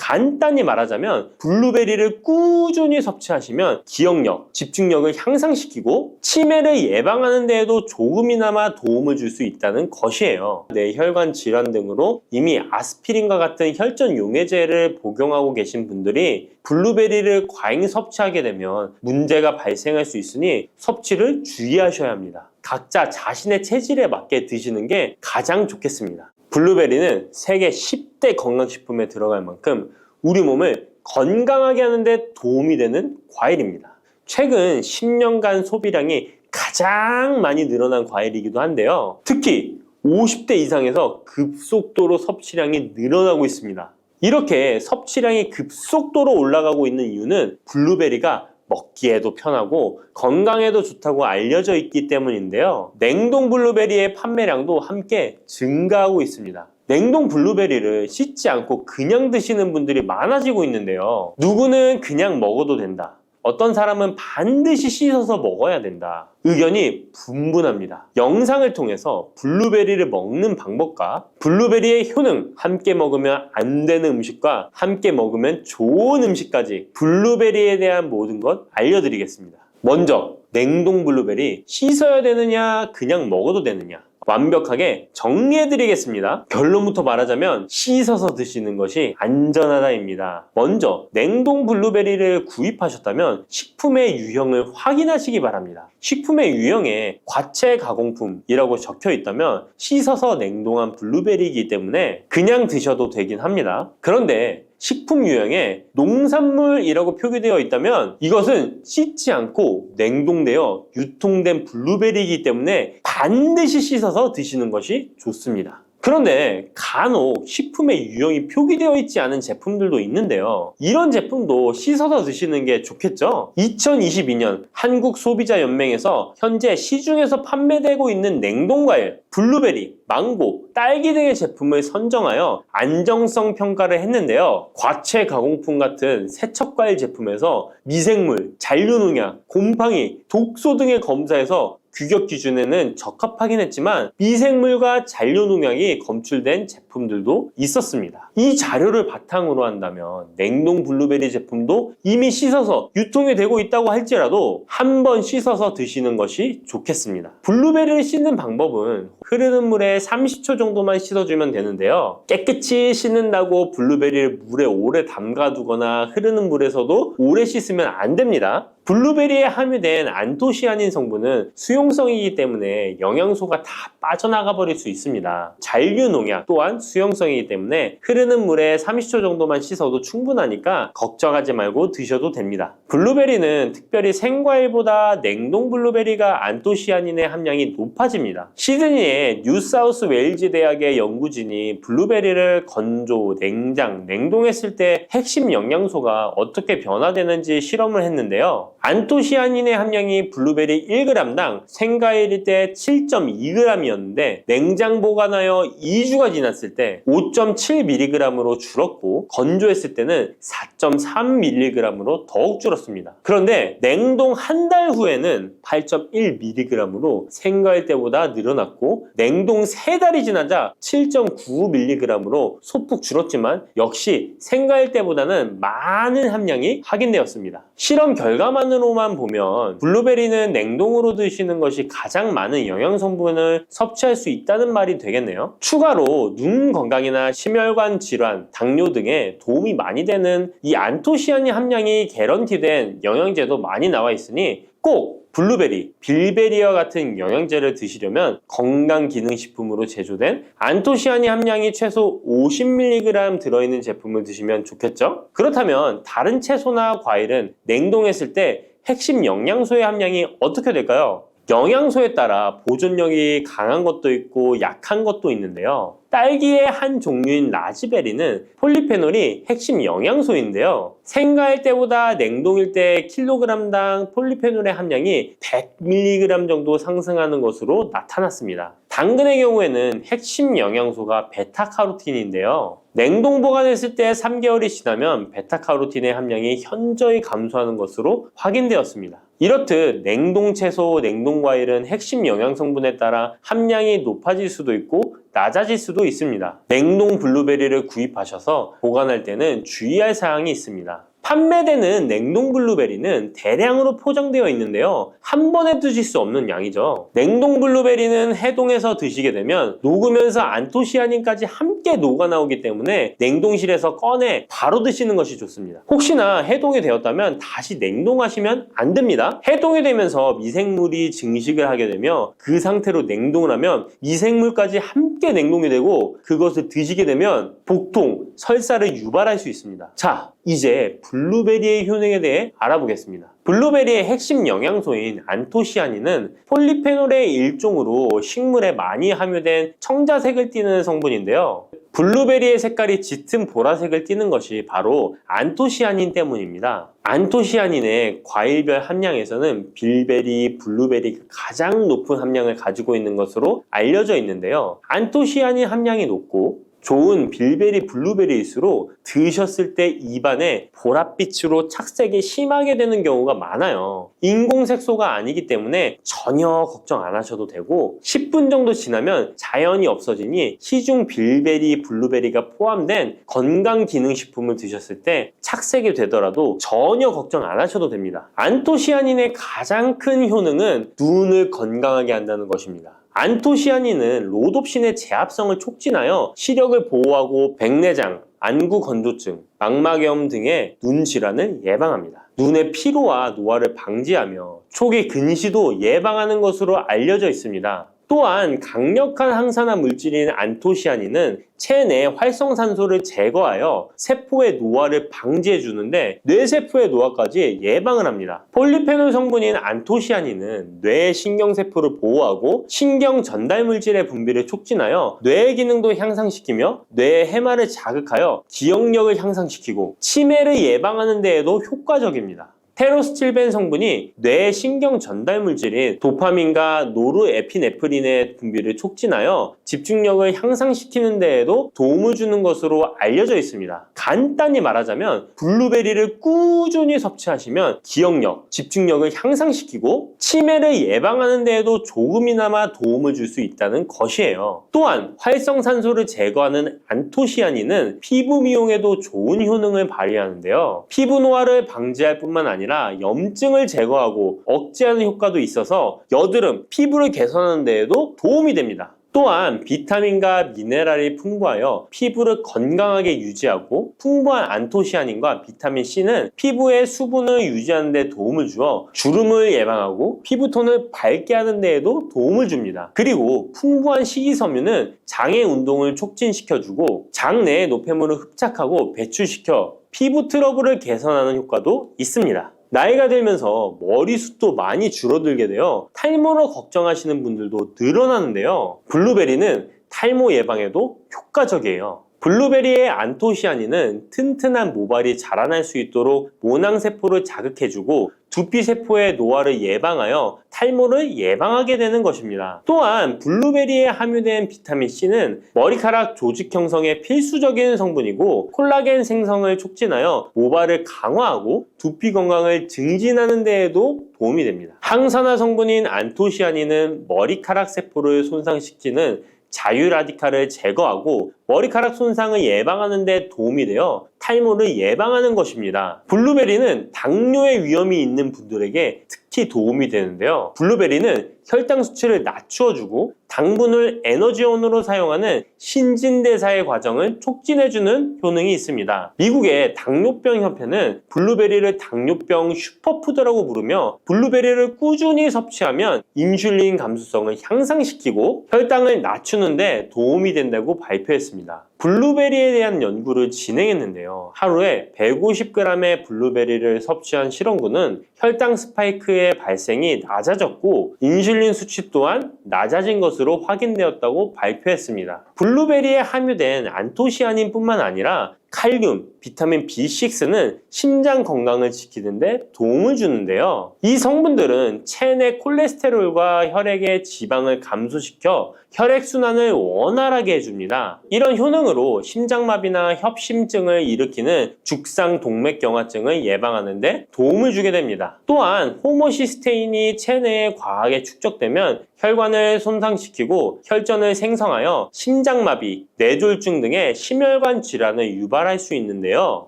간단히 말하자면 블루베리를 꾸준히 섭취하시면 기억력, 집중력을 향상시키고 치매를 예방하는 데에도 조금이나마 도움을 줄 수 있다는 것이에요. 뇌혈관 질환 등으로 이미 아스피린과 같은 혈전 용해제를 복용하고 계신 분들이 블루베리를 과잉 섭취하게 되면 문제가 발생할 수 있으니 섭취를 주의하셔야 합니다. 각자 자신의 체질에 맞게 드시는 게 가장 좋겠습니다. 블루베리는 세계 10대 건강식품에 들어갈 만큼 우리 몸을 건강하게 하는데 도움이 되는 과일입니다. 최근 10년간 소비량이 가장 많이 늘어난 과일이기도 한데요. 특히 50대 이상에서 급속도로 섭취량이 늘어나고 있습니다. 이렇게 섭취량이 급속도로 올라가고 있는 이유는 블루베리가 먹기에도 편하고 건강에도 좋다고 알려져 있기 때문인데요. 냉동 블루베리의 판매량도 함께 증가하고 있습니다. 냉동 블루베리를 씻지 않고 그냥 드시는 분들이 많아지고 있는데요. 누구는 그냥 먹어도 된다. 어떤 사람은 반드시 씻어서 먹어야 된다. 의견이 분분합니다. 영상을 통해서 블루베리를 먹는 방법과 블루베리의 효능, 함께 먹으면 안 되는 음식과 함께 먹으면 좋은 음식까지 블루베리에 대한 모든 것 알려드리겠습니다. 먼저 냉동 블루베리 씻어야 되느냐 그냥 먹어도 되느냐 완벽하게 정리해드리겠습니다. 결론부터 말하자면 씻어서 드시는 것이 안전하다입니다. 먼저 냉동 블루베리를 구입하셨다면 식품의 유형을 확인하시기 바랍니다. 식품의 유형에 과체 가공품이라고 적혀 있다면 씻어서 냉동한 블루베리이기 때문에 그냥 드셔도 되긴 합니다. 그런데 식품 유형에 농산물이라고 표기되어 있다면 이것은 씻지 않고 냉동되어 유통된 블루베리이기 때문에 반드시 씻어서 드시는 것이 좋습니다. 그런데 간혹 식품의 유형이 표기되어 있지 않은 제품들도 있는데요. 이런 제품도 씻어서 드시는 게 좋겠죠? 2022년 한국소비자연맹에서 현재 시중에서 판매되고 있는 냉동과일, 블루베리, 망고, 딸기 등의 제품을 선정하여 안정성 평가를 했는데요. 과체 가공품 같은 세척과일 제품에서 미생물, 잔류농약, 곰팡이, 독소 등의 검사에서 규격 기준에는 적합하긴 했지만 미생물과 잔류농약이 검출된 제품들도 있었습니다. 이 자료를 바탕으로 한다면 냉동 블루베리 제품도 이미 씻어서 유통이 되고 있다고 할지라도 한번 씻어서 드시는 것이 좋겠습니다. 블루베리를 씻는 방법은 흐르는 물에 30초 정도만 씻어주면 되는데요. 깨끗이 씻는다고 블루베리를 물에 오래 담가두거나 흐르는 물에서도 오래 씻으면 안 됩니다. 블루베리에 함유된 안토시아닌 성분은 수용성이기 때문에 영양소가 다 빠져나가 버릴 수 있습니다. 잔류농약 또한 수용성이기 때문에 흐르는 물에 30초 정도만 씻어도 충분하니까 걱정하지 말고 드셔도 됩니다. 블루베리는 특별히 생과일보다 냉동 블루베리가 안토시아닌의 함량이 높아집니다. 시드니의 뉴사우스 웨일즈 대학의 연구진이 블루베리를 건조, 냉장, 냉동했을 때 핵심 영양소가 어떻게 변화되는지 실험을 했는데요. 안토시아닌의 함량이 블루베리 1g당 생과일일 때 7.2g이었는데 냉장 보관하여 2주가 지났을 때 5.7mg으로 줄었고 건조했을 때는 4.3mg으로 더욱 줄었습니다. 그런데 냉동 한 달 후에는 8.1mg으로 생과일 때보다 늘어났고 냉동 3달이 지나자 7.9mg으로 소폭 줄었지만 역시 생과일 때보다는 많은 함량이 확인되었습니다. 실험 결과만으로만 보면 블루베리는 냉동으로 드시는 것이 가장 많은 영양 성분을 섭취할 수 있다는 말이 되겠네요. 추가로 눈 건강이나 심혈관 질환, 당뇨 등에 도움이 많이 되는 이 안토시아닌 함량이 개런티된 영양제도 많이 나와 있으니 꼭 블루베리, 빌베리와 같은 영양제를 드시려면 건강기능식품으로 제조된 안토시아닌 함량이 최소 50mg 들어있는 제품을 드시면 좋겠죠? 그렇다면 다른 채소나 과일은 냉동했을 때 핵심 영양소의 함량이 어떻게 될까요? 영양소에 따라 보존력이 강한 것도 있고 약한 것도 있는데요. 딸기의 한 종류인 라즈베리는 폴리페놀이 핵심 영양소인데요. 생과일 때보다 냉동일 때 킬로그램당 폴리페놀의 함량이 100mg 정도 상승하는 것으로 나타났습니다. 당근의 경우에는 핵심 영양소가 베타카로틴인데요. 냉동 보관했을 때 3개월이 지나면 베타카로틴의 함량이 현저히 감소하는 것으로 확인되었습니다. 이렇듯 냉동 채소, 냉동 과일은 핵심 영양 성분에 따라 함량이 높아질 수도 있고 낮아질 수도 있습니다. 냉동 블루베리를 구입하셔서 보관할 때는 주의할 사항이 있습니다. 판매되는 냉동 블루베리는 대량으로 포장되어 있는데요. 한 번에 드실 수 없는 양이죠. 냉동 블루베리는 해동해서 드시게 되면 녹으면서 안토시아닌까지 함께 녹아 나오기 때문에 냉동실에서 꺼내 바로 드시는 것이 좋습니다. 혹시나 해동이 되었다면 다시 냉동하시면 안 됩니다. 해동이 되면서 미생물이 증식을 하게 되며 그 상태로 냉동을 하면 미생물까지 함께 냉동이 되고 그것을 드시게 되면 복통, 설사를 유발할 수 있습니다. 자, 이제 블루베리의 효능에 대해 알아보겠습니다. 블루베리의 핵심 영양소인 안토시아닌은 폴리페놀의 일종으로 식물에 많이 함유된 청자색을 띠는 성분인데요. 블루베리의 색깔이 짙은 보라색을 띠는 것이 바로 안토시아닌 때문입니다. 안토시아닌의 과일별 함량에서는 빌베리, 블루베리가 가장 높은 함량을 가지고 있는 것으로 알려져 있는데요. 안토시아닌 함량이 높고 좋은 빌베리, 블루베리일수록 드셨을 때 입안에 보랏빛으로 착색이 심하게 되는 경우가 많아요. 인공색소가 아니기 때문에 전혀 걱정 안 하셔도 되고 10분 정도 지나면 자연히 없어지니 시중 빌베리, 블루베리가 포함된 건강기능식품을 드셨을 때 착색이 되더라도 전혀 걱정 안 하셔도 됩니다. 안토시아닌의 가장 큰 효능은 눈을 건강하게 한다는 것입니다. 안토시아닌은 로놉신의 제합성을 촉진하여 시력을 보호하고 백내장, 안구 건조증, 망막염 등의 눈 질환을 예방합니다. 눈의 피로와 노화를 방지하며 초기 근시도 예방하는 것으로 알려져 있습니다. 또한 강력한 항산화 물질인 안토시아닌은 체내 활성산소를 제거하여 세포의 노화를 방지해 주는데 뇌세포의 노화까지 예방을 합니다. 폴리페놀 성분인 안토시아닌은 뇌의 신경세포를 보호하고 신경 전달 물질의 분비를 촉진하여 뇌의 기능도 향상시키며 뇌의 해마를 자극하여 기억력을 향상시키고 치매를 예방하는 데에도 효과적입니다. 테로스틸벤 성분이 뇌의 신경 전달 물질인 도파민과 노르에피네프린의 분비를 촉진하여 집중력을 향상시키는 데에도 도움을 주는 것으로 알려져 있습니다. 간단히 말하자면 블루베리를 꾸준히 섭취하시면 기억력, 집중력을 향상시키고 치매를 예방하는 데에도 조금이나마 도움을 줄 수 있다는 것이에요. 또한 활성산소를 제거하는 안토시아닌은 피부 미용에도 좋은 효능을 발휘하는데요. 피부 노화를 방지할 뿐만 아니라 염증을 제거하고 억제하는 효과도 있어서 여드름, 피부를 개선하는 데에도 도움이 됩니다. 또한 비타민과 미네랄이 풍부하여 피부를 건강하게 유지하고 풍부한 안토시아닌과 비타민C는 피부의 수분을 유지하는 데 도움을 주어 주름을 예방하고 피부톤을 밝게 하는 데에도 도움을 줍니다. 그리고 풍부한 식이섬유는 장의 운동을 촉진시켜주고 장내의 노폐물을 흡착하고 배출시켜 피부 트러블을 개선하는 효과도 있습니다. 나이가 들면서 머리숱도 많이 줄어들게 되어 탈모로 걱정하시는 분들도 늘어나는데요. 블루베리는 탈모 예방에도 효과적이에요. 블루베리의 안토시아닌은 튼튼한 모발이 자라날 수 있도록 모낭세포를 자극해주고 두피세포의 노화를 예방하여 탈모를 예방하게 되는 것입니다. 또한 블루베리에 함유된 비타민C는 머리카락 조직 형성에 필수적인 성분이고 콜라겐 생성을 촉진하여 모발을 강화하고 두피 건강을 증진하는 데에도 도움이 됩니다. 항산화 성분인 안토시아닌은 머리카락 세포를 손상시키는 자유라디칼을 제거하고 머리카락 손상을 예방하는 데 도움이 되어 탈모를 예방하는 것입니다. 블루베리는 당뇨의 위험이 있는 분들에게 특히 도움이 되는데요. 블루베리는 혈당 수치를 낮추어주고 당분을 에너지원으로 사용하는 신진대사의 과정을 촉진해주는 효능이 있습니다. 미국의 당뇨병 협회는 블루베리를 당뇨병 슈퍼푸드라고 부르며 블루베리를 꾸준히 섭취하면 인슐린 감수성을 향상시키고 혈당을 낮추는 데 도움이 된다고 발표했습니다. 블루베리에 대한 연구를 진행했는데요. 하루에 150g의 블루베리를 섭취한 실험군은 혈당 스파이크의 발생이 낮아졌고 인슐린 수치 또한 낮아진 것으로 확인되었다고 발표했습니다. 블루베리에 함유된 안토시아닌뿐만 아니라 칼륨, 비타민 B6는 심장 건강을 지키는데 도움을 주는데요. 이 성분들은 체내 콜레스테롤과 혈액의 지방을 감소시켜 혈액순환을 원활하게 해줍니다. 이런 효능으로 심장마비나 협심증을 일으키는 죽상동맥경화증을 예방하는 데 도움을 주게 됩니다. 또한 호모시스테인이 체내에 과하게 축적되면 혈관을 손상시키고 혈전을 생성하여 심장마비, 뇌졸중 등의 심혈관 질환을 유발할 수 있는데요.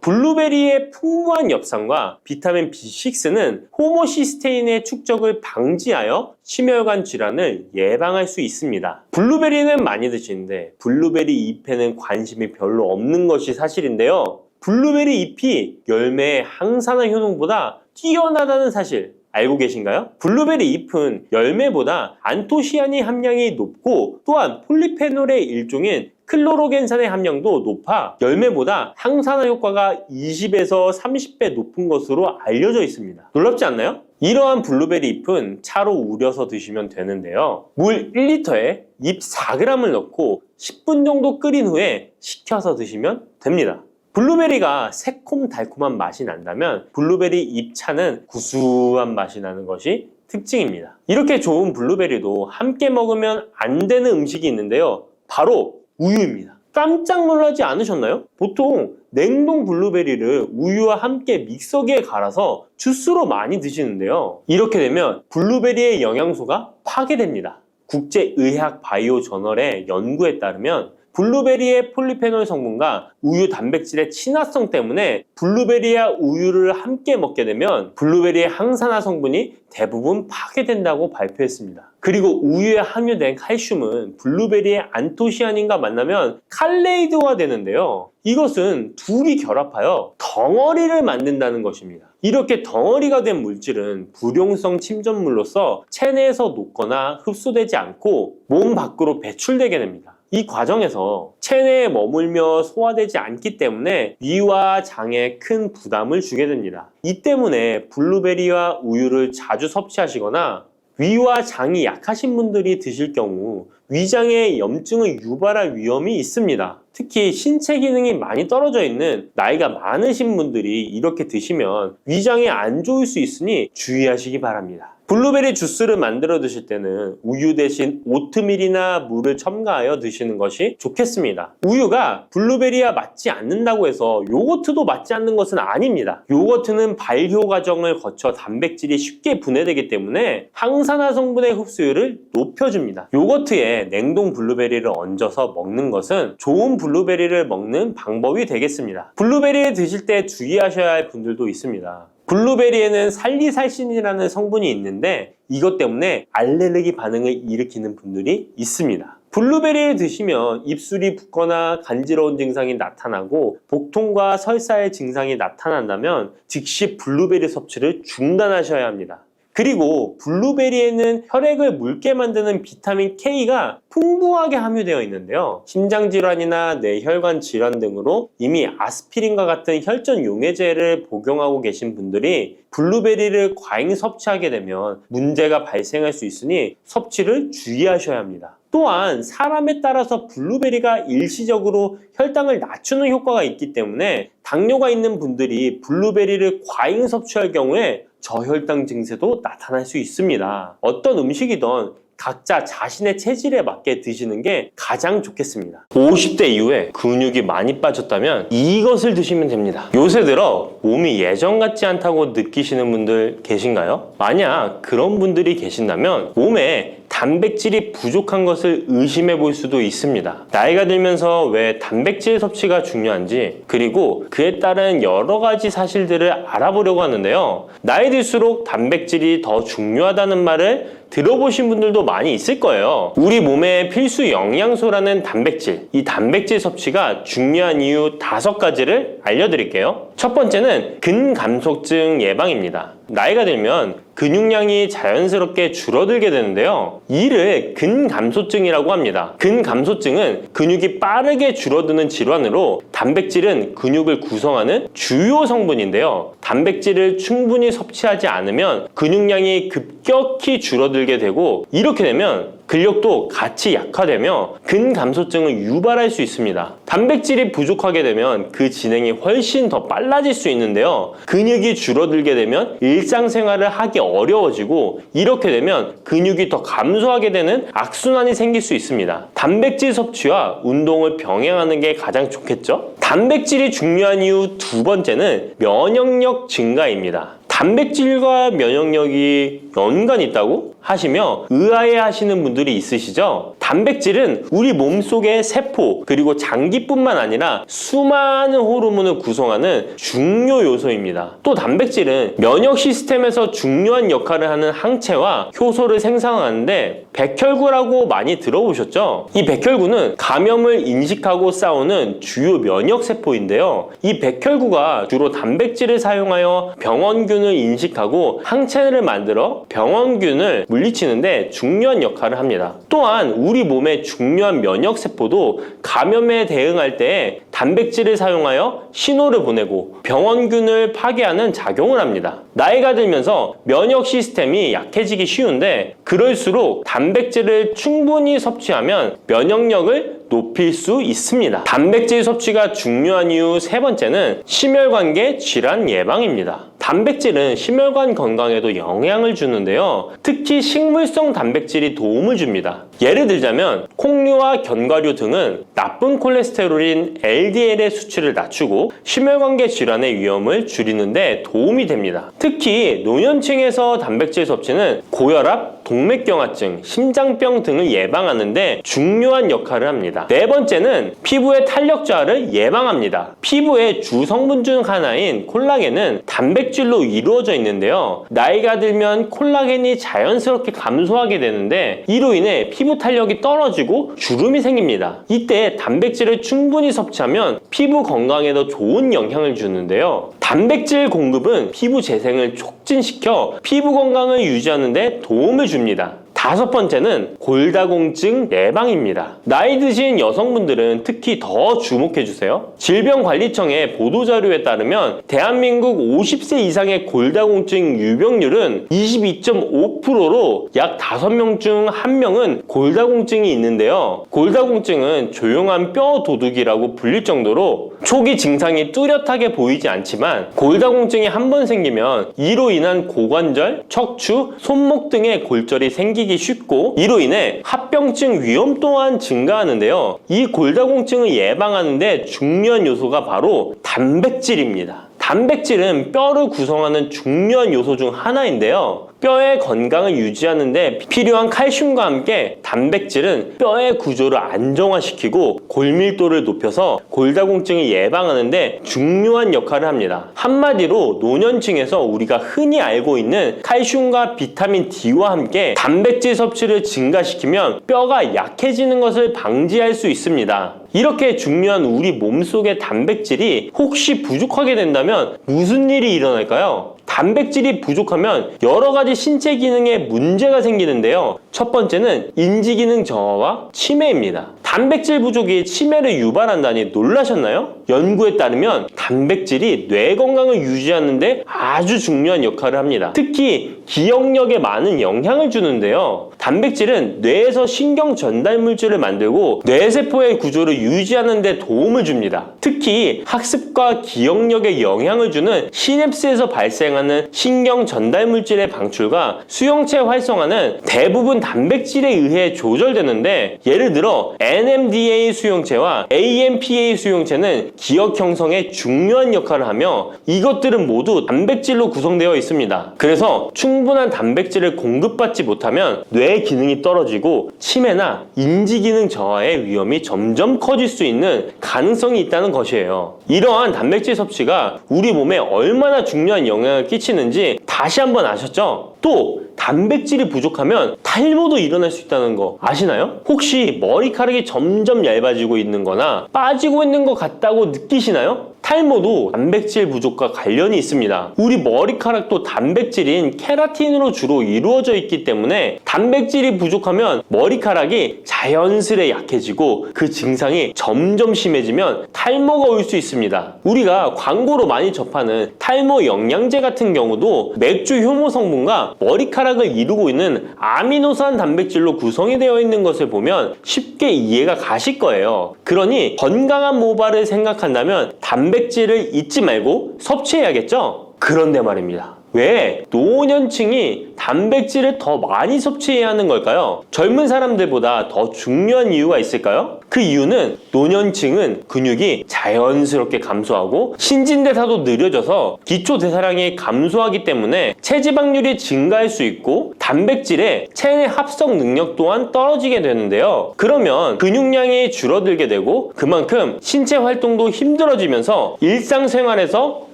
블루베리의 풍부한 엽산과 비타민 B6는 호모시스테인의 축적을 방지하여 심혈관 질환을 예방할 수 있습니다. 블루베리는 많이 드시는데 블루베리 잎에는 관심이 별로 없는 것이 사실인데요. 블루베리 잎이 열매의 항산화 효능보다 뛰어나다는 사실 알고 계신가요? 블루베리 잎은 열매보다 안토시아닌 함량이 높고 또한 폴리페놀의 일종인 클로로겐산의 함량도 높아 열매보다 항산화 효과가 20에서 30배 높은 것으로 알려져 있습니다. 놀랍지 않나요? 이러한 블루베리 잎은 차로 우려서 드시면 되는데요. 물 1리터에 잎 4g을 넣고 10분 정도 끓인 후에 식혀서 드시면 됩니다. 블루베리가 새콤달콤한 맛이 난다면 블루베리 잎차는 구수한 맛이 나는 것이 특징입니다. 이렇게 좋은 블루베리도 함께 먹으면 안 되는 음식이 있는데요. 바로 우유입니다. 깜짝 놀라지 않으셨나요? 보통 냉동 블루베리를 우유와 함께 믹서기에 갈아서 주스로 많이 드시는데요. 이렇게 되면 블루베리의 영양소가 파괴됩니다. 국제의학 바이오 저널의 연구에 따르면 블루베리의 폴리페놀 성분과 우유 단백질의 친화성 때문에 블루베리와 우유를 함께 먹게 되면 블루베리의 항산화 성분이 대부분 파괴된다고 발표했습니다. 그리고 우유에 함유된 칼슘은 블루베리의 안토시아닌과 만나면 칼레이드가 되는데요. 이것은 둘이 결합하여 덩어리를 만든다는 것입니다. 이렇게 덩어리가 된 물질은 불용성 침전물로서 체내에서 녹거나 흡수되지 않고 몸 밖으로 배출되게 됩니다. 이 과정에서 체내에 머물며 소화되지 않기 때문에 위와 장에 큰 부담을 주게 됩니다. 이 때문에 블루베리와 우유를 자주 섭취하시거나 위와 장이 약하신 분들이 드실 경우 위장에 염증을 유발할 위험이 있습니다. 특히 신체 기능이 많이 떨어져 있는 나이가 많으신 분들이 이렇게 드시면 위장에 안 좋을 수 있으니 주의하시기 바랍니다. 블루베리 주스를 만들어 드실 때는 우유 대신 오트밀이나 물을 첨가하여 드시는 것이 좋겠습니다. 우유가 블루베리와 맞지 않는다고 해서 요거트도 맞지 않는 것은 아닙니다. 요거트는 발효 과정을 거쳐 단백질이 쉽게 분해되기 때문에 항산화 성분의 흡수율을 높여줍니다. 요거트에 냉동 블루베리를 얹어서 먹는 것은 좋은 블루베리를 먹는 방법이 되겠습니다. 블루베리를 드실 때 주의하셔야 할 분들도 있습니다. 블루베리에는 살리살신이라는 성분이 있는데 이것 때문에 알레르기 반응을 일으키는 분들이 있습니다. 블루베리를 드시면 입술이 붓거나 간지러운 증상이 나타나고 복통과 설사의 증상이 나타난다면 즉시 블루베리 섭취를 중단하셔야 합니다. 그리고 블루베리에는 혈액을 묽게 만드는 비타민 K가 풍부하게 함유되어 있는데요. 심장질환이나 뇌혈관 질환 등으로 이미 아스피린과 같은 혈전 용해제를 복용하고 계신 분들이 블루베리를 과잉 섭취하게 되면 문제가 발생할 수 있으니 섭취를 주의하셔야 합니다. 또한 사람에 따라서 블루베리가 일시적으로 혈당을 낮추는 효과가 있기 때문에 당뇨가 있는 분들이 블루베리를 과잉 섭취할 경우에 저혈당 증세도 나타날 수 있습니다. 어떤 음식이든 각자 자신의 체질에 맞게 드시는 게 가장 좋겠습니다. 50대 이후에 근육이 많이 빠졌다면 이것을 드시면 됩니다. 요새 들어 몸이 예전 같지 않다고 느끼시는 분들 계신가요? 만약 그런 분들이 계신다면 몸에 단백질이 부족한 것을 의심해 볼 수도 있습니다. 나이가 들면서 왜 단백질 섭취가 중요한지 그리고 그에 따른 여러 가지 사실들을 알아보려고 하는데요. 나이 들수록 단백질이 더 중요하다는 말을 들어보신 분들도 많이 있을 거예요. 우리 몸의 필수 영양소라는 단백질, 이 단백질 섭취가 중요한 이유 5가지를 알려드릴게요. 첫 번째는 근감소증 예방입니다. 나이가 들면 근육량이 자연스럽게 줄어들게 되는데요. 이를 근감소증이라고 합니다. 근감소증은 근육이 빠르게 줄어드는 질환으로 단백질은 근육을 구성하는 주요 성분인데요. 단백질을 충분히 섭취하지 않으면 근육량이 급격히 급격히 줄어들게 되고, 이렇게 되면 근력도 같이 약화되며 근감소증을 유발할 수 있습니다. 단백질이 부족하게 되면 그 진행이 훨씬 더 빨라질 수 있는데요. 근육이 줄어들게 되면 일상생활을 하기 어려워지고, 이렇게 되면 근육이 더 감소하게 되는 악순환이 생길 수 있습니다. 단백질 섭취와 운동을 병행하는 게 가장 좋겠죠? 단백질이 중요한 이유 두 번째는 면역력 증가입니다. 단백질과 면역력이 연관이 있다고 하시며 의아해 하시는 분들이 있으시죠? 단백질은 우리 몸속의 세포 그리고 장기뿐만 아니라 수많은 호르몬을 구성하는 중요 요소입니다. 또 단백질은 면역 시스템에서 중요한 역할을 하는 항체와 효소를 생성하는데 백혈구라고 많이 들어보셨죠? 이 백혈구는 감염을 인식하고 싸우는 주요 면역 세포인데요. 이 백혈구가 주로 단백질을 사용하여 병원균을 인식하고 항체를 만들어 병원균을 물리치는데 중요한 역할을 합니다. 또한 우리 몸의 중요한 면역세포도 감염에 대응할 때 단백질을 사용하여 신호를 보내고 병원균을 파괴하는 작용을 합니다. 나이가 들면서 면역 시스템이 약해지기 쉬운데 그럴수록 단백질을 충분히 섭취하면 면역력을 높일 수 있습니다. 단백질 섭취가 중요한 이유 세 번째는 심혈관계 질환 예방입니다. 단백질은 심혈관 건강에도 영향을 주는데요. 특히 식물성 단백질이 도움을 줍니다. 예를 들자면 콩류와 견과류 등은 나쁜 콜레스테롤인 LDL의 수치를 낮추고 심혈관계 질환의 위험을 줄이는데 도움이 됩니다. 특히 노년층에서 단백질 섭취는 고혈압, 동맥경화증, 심장병 등을 예방하는 데 중요한 역할을 합니다. 네 번째는 피부의 탄력 저하를 예방합니다. 피부의 주 성분 중 하나인 콜라겐은 단백질로 이루어져 있는데요. 나이가 들면 콜라겐이 자연스럽게 감소하게 되는데 이로 인해 피부 탄력이 떨어지고 주름이 생깁니다. 이때 단백질을 충분히 섭취하면 피부 건강에도 좋은 영향을 주는데요. 단백질 공급은 피부 재생을 촉진시켜 피부 건강을 유지하는 데 도움을 줍니다. 다섯 번째는 골다공증 예방입니다. 나이 드신 여성분들은 특히 더 주목해주세요. 질병관리청의 보도자료에 따르면 대한민국 50세 이상의 골다공증 유병률은 22.5%로 약 5명 중 1명은 골다공증이 있는데요. 골다공증은 조용한 뼈 도둑이라고 불릴 정도로 초기 증상이 뚜렷하게 보이지 않지만 골다공증이 한 번 생기면 이로 인한 고관절, 척추, 손목 등의 골절이 생기기 쉽고 이로 인해 합병증 위험 또한 증가하는데요. 이 골다공증을 예방하는 데 중요한 요소가 바로 단백질입니다. 단백질은 뼈를 구성하는 중요한 요소 중 하나인데요. 뼈의 건강을 유지하는 데 필요한 칼슘과 함께 단백질은 뼈의 구조를 안정화시키고 골밀도를 높여서 골다공증을 예방하는 데 중요한 역할을 합니다. 한마디로 노년층에서 우리가 흔히 알고 있는 칼슘과 비타민 D와 함께 단백질 섭취를 증가시키면 뼈가 약해지는 것을 방지할 수 있습니다. 이렇게 중요한 우리 몸속의 단백질이 혹시 부족하게 된다면 무슨 일이 일어날까요? 단백질이 부족하면 여러 가지 신체 기능에 문제가 생기는데요. 첫 번째는 인지 기능 저하와 치매입니다. 단백질 부족이 치매를 유발한다니 놀라셨나요? 연구에 따르면 단백질이 뇌 건강을 유지하는 데 아주 중요한 역할을 합니다. 특히 기억력에 많은 영향을 주는데요. 단백질은 뇌에서 신경 전달 물질을 만들고 뇌세포의 구조를 유지하는 데 도움을 줍니다. 특히 학습과 기억력에 영향을 주는 시냅스에서 발생하는 신경 전달 물질의 방출과 수용체 활성화는 대부분 단백질에 의해 조절되는데 예를 들어 NMDA 수용체와 AMPA 수용체는 기억 형성에 중요한 역할을 하며 이것들은 모두 단백질로 구성되어 있습니다. 그래서 충분한 단백질을 공급받지 못하면 뇌 기능이 떨어지고 치매나 인지 기능 저하의 위험이 점점 커질 수 있는 가능성이 있다는 것이에요. 이러한 단백질 섭취가 우리 몸에 얼마나 중요한 영향을 끼치는지 다시 한번 아셨죠? 또 단백질이 부족하면 탈모도 일어날 수 있다는 거 아시나요? 혹시 머리카락이 점점 얇아지고 있는 거나 빠지고 있는 것 같다고 느끼시나요? 탈모도 단백질 부족과 관련이 있습니다. 우리 머리카락도 단백질인 케라틴으로 주로 이루어져 있기 때문에 단백질이 부족하면 머리카락이 자연스레 약해지고 그 증상이 점점 심해지면 탈모가 올 수 있습니다. 우리가 광고로 많이 접하는 탈모 영양제 같은 경우도 맥주 효모 성분과 머리카락을 이루고 있는 아미노산 단백질로 구성이 되어 있는 것을 보면 쉽게 이해가 가실 거예요. 그러니 건강한 모발을 생각한다면 단백질을 잊지 말고 섭취해야겠죠? 그런데 말입니다. 왜 노년층이 단백질을 더 많이 섭취해야 하는 걸까요? 젊은 사람들보다 더 중요한 이유가 있을까요? 그 이유는 노년층은 근육이 자연스럽게 감소하고 신진대사도 느려져서 기초대사량이 감소하기 때문에 체지방률이 증가할 수 있고 단백질의 체내 합성 능력 또한 떨어지게 되는데요. 그러면 근육량이 줄어들게 되고 그만큼 신체 활동도 힘들어지면서 일상생활에서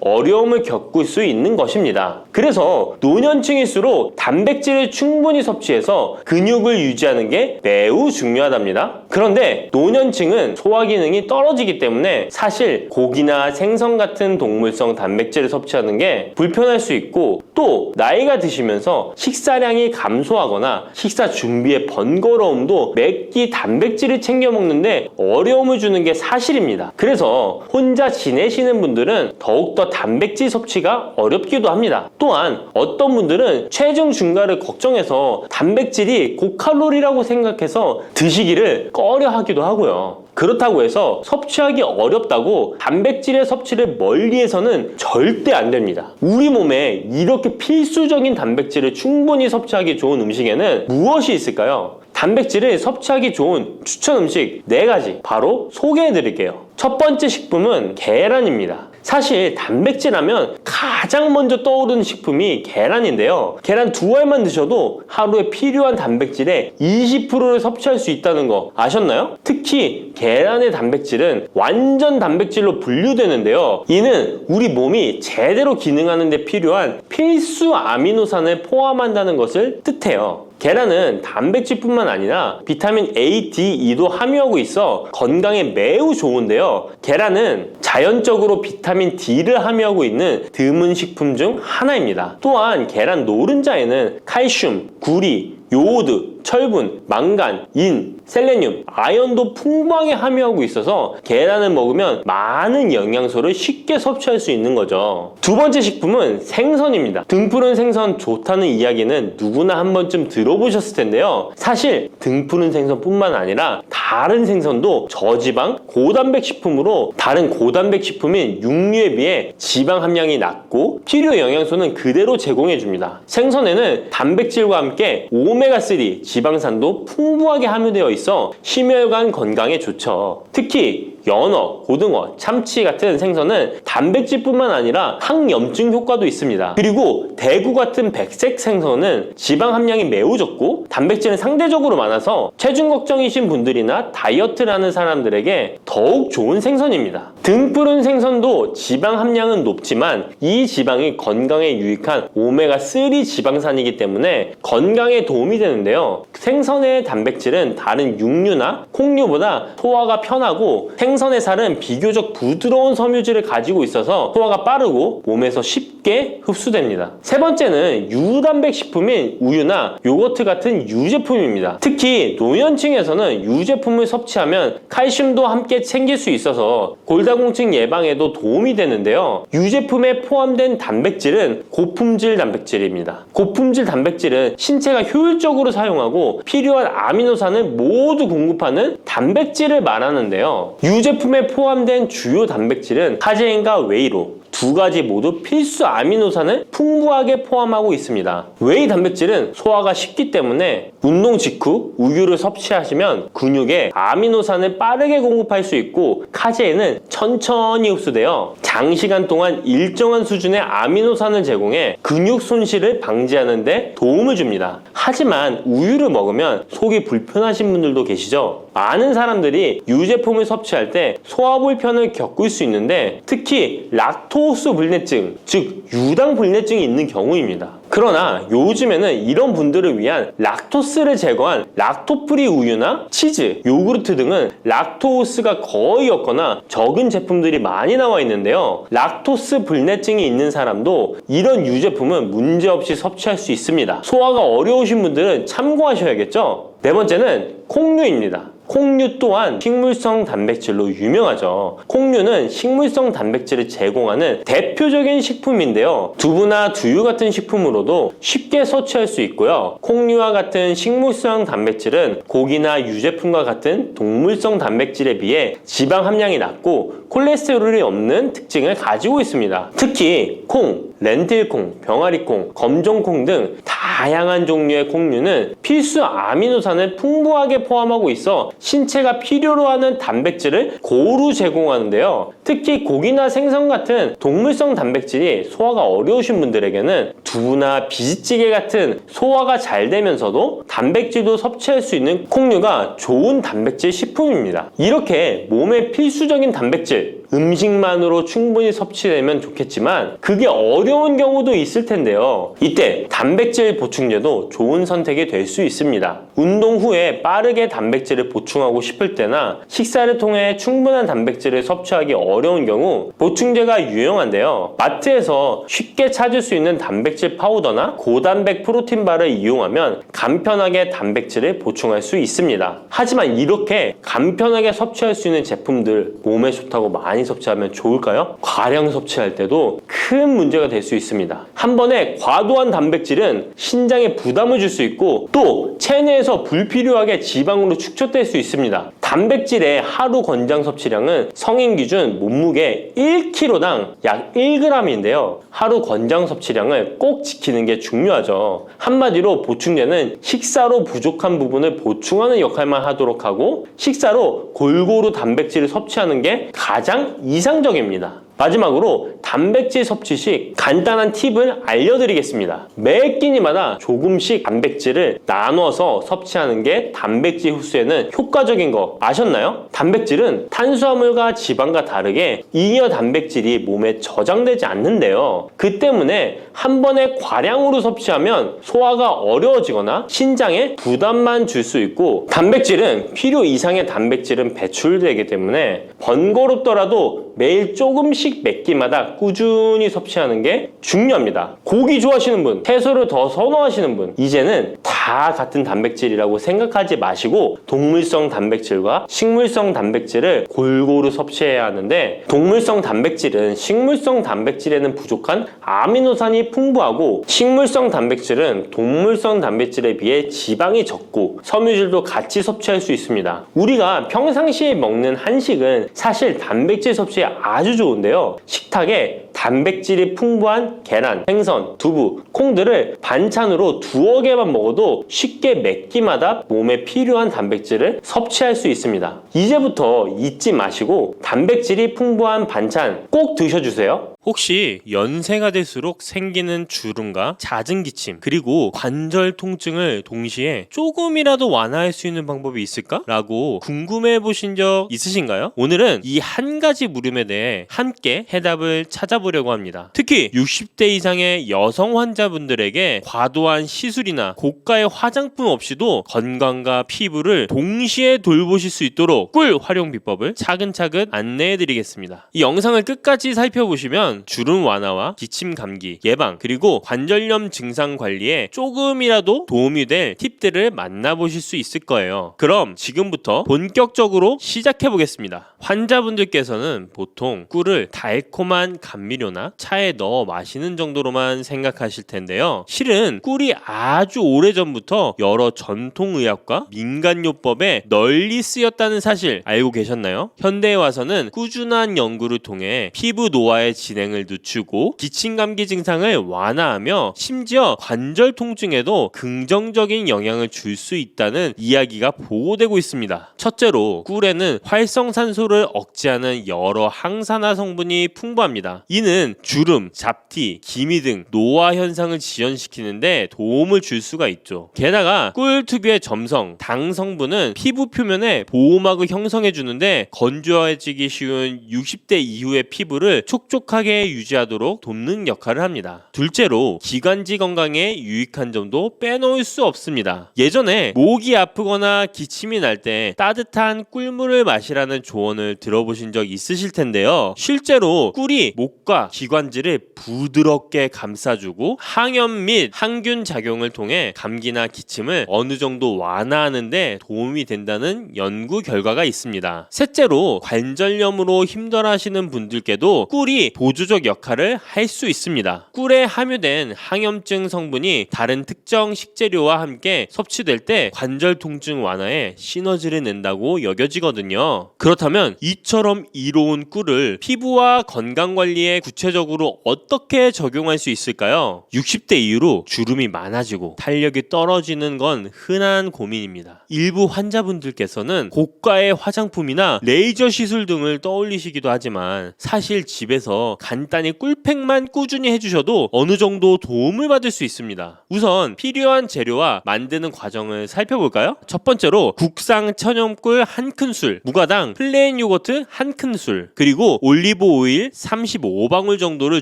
어려움을 겪을 수 있는 것입니다. 그래서 노년층일수록 단백질을 충분히 섭취해서 근육을 유지하는 게 매우 중요하답니다. 그런데 노년층은 소화 기능이 떨어지기 때문에 사실 고기나 생선 같은 동물성 단백질을 섭취하는 게 불편할 수 있고 또 나이가 드시면서 식사량이 감소하거나 식사 준비의 번거로움도 매끼 단백질을 챙겨 먹는데 어려움을 주는 게 사실입니다. 그래서 혼자 지내시는 분들은 더욱더 단백질 섭취가 어렵기도 합니다. 또한 어떤 분들은 체중 증가를 걱정해서 단백질이 고칼로리라고 생각해서 드시기를 꺼려 하기도 하고요. 그렇다고 해서 섭취하기 어렵다고 단백질의 섭취를 멀리해서는 절대 안 됩니다. 우리 몸에 이렇게 필수적인 단백질을 충분히 섭취하기 좋은 음식에는 무엇이 있을까요? 단백질을 섭취하기 좋은 추천 음식 4가지 바로 소개해 드릴게요. 첫 번째 식품은 계란입니다. 사실 단백질 하면 가장 먼저 떠오르는 식품이 계란인데요. 계란 2알만 드셔도 하루에 필요한 단백질의 20%를 섭취할 수 있다는 거 아셨나요? 특히 계란의 단백질은 완전 단백질로 분류되는데요. 이는 우리 몸이 제대로 기능하는 데 필요한 필수 아미노산을 포함한다는 것을 뜻해요. 계란은 단백질뿐만 아니라 비타민 A, D, E도 함유하고 있어 건강에 매우 좋은데요. 계란은 자연적으로 비타민 D를 함유하고 있는 드문 식품 중 하나입니다. 또한 계란 노른자에는 칼슘, 구리, 요오드, 철분, 망간, 인, 셀레늄, 아연도 풍부하게 함유하고 있어서 계란을 먹으면 많은 영양소를 쉽게 섭취할 수 있는 거죠. 두 번째 식품은 생선입니다. 등푸른 생선 좋다는 이야기는 누구나 한 번쯤 들어보셨을 텐데요. 사실 등푸른 생선뿐만 아니라 다른 생선도 저지방, 고단백 식품으로 다른 고단백 식품인 육류에 비해 지방 함량이 낮고 필요 영양소는 그대로 제공해줍니다. 생선에는 단백질과 함께 오메가3 지방산도 풍부하게 함유되어 있어 심혈관 건강에 좋죠. 특히 연어, 고등어, 참치 같은 생선은 단백질뿐만 아니라 항염증 효과도 있습니다. 그리고 대구 같은 백색 생선은 지방 함량이 매우 적고 단백질은 상대적으로 많아서 체중 걱정이신 분들이나 다이어트를 하는 사람들에게 더욱 좋은 생선입니다. 등푸른 생선도 지방 함량은 높지만 이 지방이 건강에 유익한 오메가3 지방산이기 때문에 건강에 도움이 되는데요. 생선의 단백질은 다른 육류나 콩류보다 소화가 편하고 생선의 살은 비교적 부드러운 섬유질을 가지고 있어서 소화가 빠르고 몸에서 쉽게 흡수됩니다. 세 번째는 유단백 식품인 우유나 요거트 같은 유제품입니다. 특히 노년층에서는 유제품을 섭취하면 칼슘도 함께 챙길 수 있어서 골다공증 예방에도 도움이 되는데요. 유제품에 포함된 단백질은 고품질 단백질입니다. 고품질 단백질은 신체가 효율적으로 사용하고 필요한 아미노산을 모두 공급하는 단백질을 말하는데요. 유제품에 포함된 주요 단백질은 카제인과 웨이로 2가지 모두 필수 아미노산을 풍부하게 포함하고 있습니다. 웨이 단백질은 소화가 쉽기 때문에 운동 직후 우유를 섭취하시면 근육에 아미노산을 빠르게 공급할 수 있고 카제인은 천천히 흡수되어 장시간 동안 일정한 수준의 아미노산을 제공해 근육 손실을 방지하는 데 도움을 줍니다. 하지만 우유를 먹으면 속이 불편하신 분들도 계시죠? 많은 사람들이 유제품을 섭취할 때 소화 불편을 겪을 수 있는데 특히 락토스 불내증, 즉 유당 불내증이 있는 경우입니다. 그러나 요즘에는 이런 분들을 위한 락토스를 제거한 락토프리 우유나 치즈, 요구르트 등은 락토스가 거의 없거나 적은 제품들이 많이 나와 있는데요. 락토스 불내증이 있는 사람도 이런 유제품은 문제없이 섭취할 수 있습니다. 소화가 어려우신 분들은 참고하셔야겠죠? 네 번째는 콩류입니다. 콩류 또한 식물성 단백질로 유명하죠. 콩류는 식물성 단백질을 제공하는 대표적인 식품인데요. 두부나 두유 같은 식품으로도 쉽게 섭취할 수 있고요. 콩류와 같은 식물성 단백질은 고기나 유제품과 같은 동물성 단백질에 비해 지방 함량이 낮고 콜레스테롤이 없는 특징을 가지고 있습니다. 특히 콩, 렌틸콩, 병아리콩, 검정콩 등 다양한 종류의 콩류는 필수 아미노산을 풍부하게 포함하고 있어 신체가 필요로 하는 단백질을 고루 제공하는데요. 특히 고기나 생선 같은 동물성 단백질이 소화가 어려우신 분들에게는 두부나 비지찌개 같은 소화가 잘 되면서도 단백질도 섭취할 수 있는 콩류가 좋은 단백질 식품입니다. 이렇게 몸에 필수적인 단백질, 음식만으로 충분히 섭취되면 좋겠지만 그게 어려운 경우도 있을 텐데요. 이때 단백질 보충제도 좋은 선택이 될 수 있습니다. 운동 후에 빠르게 단백질을 보충하고 싶을 때나 식사를 통해 충분한 단백질을 섭취하기 어려운 경우 보충제가 유용한데요. 마트에서 쉽게 찾을 수 있는 단백질 파우더나 고단백 프로틴바를 이용하면 간편하게 단백질을 보충할 수 있습니다. 하지만 이렇게 간편하게 섭취할 수 있는 제품들 몸에 좋다고 많이 섭취하면 좋을까요? 과량 섭취할 때도 큰 문제가 될 수 있습니다. 한 번에 과도한 단백질은 신장에 부담을 줄 수 있고 또 체내에서 불필요하게 지방으로 축적될 수 있습니다. 단백질의 하루 권장 섭취량은 성인 기준 몸무게 1kg당 약 1g인데요. 하루 권장 섭취량을 꼭 지키는 게 중요하죠. 한마디로 보충제는 식사로 부족한 부분을 보충하는 역할만 하도록 하고 식사로 골고루 단백질을 섭취하는 게 가장 이상적입니다. 마지막으로 단백질 섭취 시 간단한 팁을 알려드리겠습니다. 매 끼니마다 조금씩 단백질을 나눠서 섭취하는 게 단백질 흡수에는 효과적인 거 아셨나요? 단백질은 탄수화물과 지방과 다르게 잉여 단백질이 몸에 저장되지 않는데요. 그 때문에 한 번에 과량으로 섭취하면 소화가 어려워지거나 신장에 부담만 줄 수 있고 단백질은 필요 이상의 단백질은 배출되기 때문에 번거롭더라도 매일 조금씩 몇 끼마다 꾸준히 섭취하는 게 중요합니다. 고기 좋아하시는 분, 채소를 더 선호하시는 분, 이제는 다 같은 단백질이라고 생각하지 마시고 동물성 단백질과 식물성 단백질을 골고루 섭취해야 하는데 동물성 단백질은 식물성 단백질에는 부족한 아미노산이 풍부하고 식물성 단백질은 동물성 단백질에 비해 지방이 적고 섬유질도 같이 섭취할 수 있습니다. 우리가 평상시에 먹는 한식은 사실 단백질 섭취에 아주 좋은데요. 식탁에 단백질이 풍부한 계란, 생선, 두부, 콩들을 반찬으로 두어 개만 먹어도 쉽게 몇 끼마다 몸에 필요한 단백질을 섭취할 수 있습니다. 이제부터 잊지 마시고 단백질이 풍부한 반찬 꼭 드셔주세요. 혹시 연세가 될수록 생기는 주름과 잦은 기침 그리고 관절 통증을 동시에 조금이라도 완화할 수 있는 방법이 있을까? 라고 궁금해 보신 적 있으신가요? 오늘은 이 한 가지 물음에 대해 함께 해답을 찾아보려고 합니다. 특히 60대 이상의 여성 환자분들에게 과도한 시술이나 고가의 화장품 없이도 건강과 피부를 동시에 돌보실 수 있도록 꿀 활용 비법을 차근차근 안내해 드리겠습니다. 이 영상을 끝까지 살펴보시면 주름 완화와 기침 감기 예방 그리고 관절염 증상 관리에 조금이라도 도움이 될 팁들을 만나보실 수 있을 거예요. 그럼 지금부터 본격적으로 시작해 보겠습니다. 환자분들께서는 보통 꿀을 달콤한 감미료나 차에 넣어 마시는 정도로만 생각하실 텐데요. 실은 꿀이 아주 오래전부터 여러 전통의학과 민간요법에 널리 쓰였다는 사실 알고 계셨나요? 현대에 와서는 꾸준한 연구를 통해 피부 노화의 진행을 늦추고 기침 감기 증상을 완화하며 심지어 관절 통증에도 긍정적인 영향을 줄 수 있다는 이야기가 보고되고 있습니다. 첫째로 꿀에는 활성산소를 억제하는 여러 항산화 성분이 풍부합니다. 이는 주름, 잡티, 기미 등 노화 현상을 지연시키는데 도움을 줄 수가 있죠. 게다가 꿀 특유의 점성, 당 성분은 피부 표면에 보호막을 형성해 주는데 건조해지기 쉬운 60대 이후의 피부를 촉촉하게 깨끗하게 유지하도록 돕는 역할을 합니다. 둘째로 기관지 건강에 유익한 점도 빼놓을 수 없습니다. 예전에 목이 아프거나 기침이 날 때 따뜻한 꿀물을 마시라는 조언을 들어보신 적 있으실 텐데요. 실제로 꿀이 목과 기관지를 부드럽게 감싸주고 항염 및 항균 작용을 통해 감기나 기침을 어느 정도 완화하는 데 도움이 된다는 연구 결과가 있습니다. 셋째로 관절염으로 힘들어하시는 분들께도 꿀이 보조적 역할을 할 수 있습니다. 꿀에 함유된 항염증 성분이 다른 특정 식재료와 함께 섭취될 때 관절 통증 완화에 시너지를 낸다고 여겨지거든요. 그렇다면 이처럼 이로운 꿀을 피부와 건강 관리에 구체적으로 어떻게 적용할 수 있을까요? 60대 이후로 주름이 많아지고 탄력이 떨어지는 건 흔한 고민입니다. 일부 환자분들께서는 고가의 화장품이나 레이저 시술 등을 떠올리시기도 하지만 사실 집에서 간단히 꿀팩만 꾸준히 해주셔도 어느 정도 도움을 받을 수 있습니다. 우선 필요한 재료와 만드는 과정을 살펴볼까요? 첫 번째로 국산 천연꿀 한 큰술, 무가당 플레인 요거트 한 큰술, 그리고 올리브 오일 35방울 정도를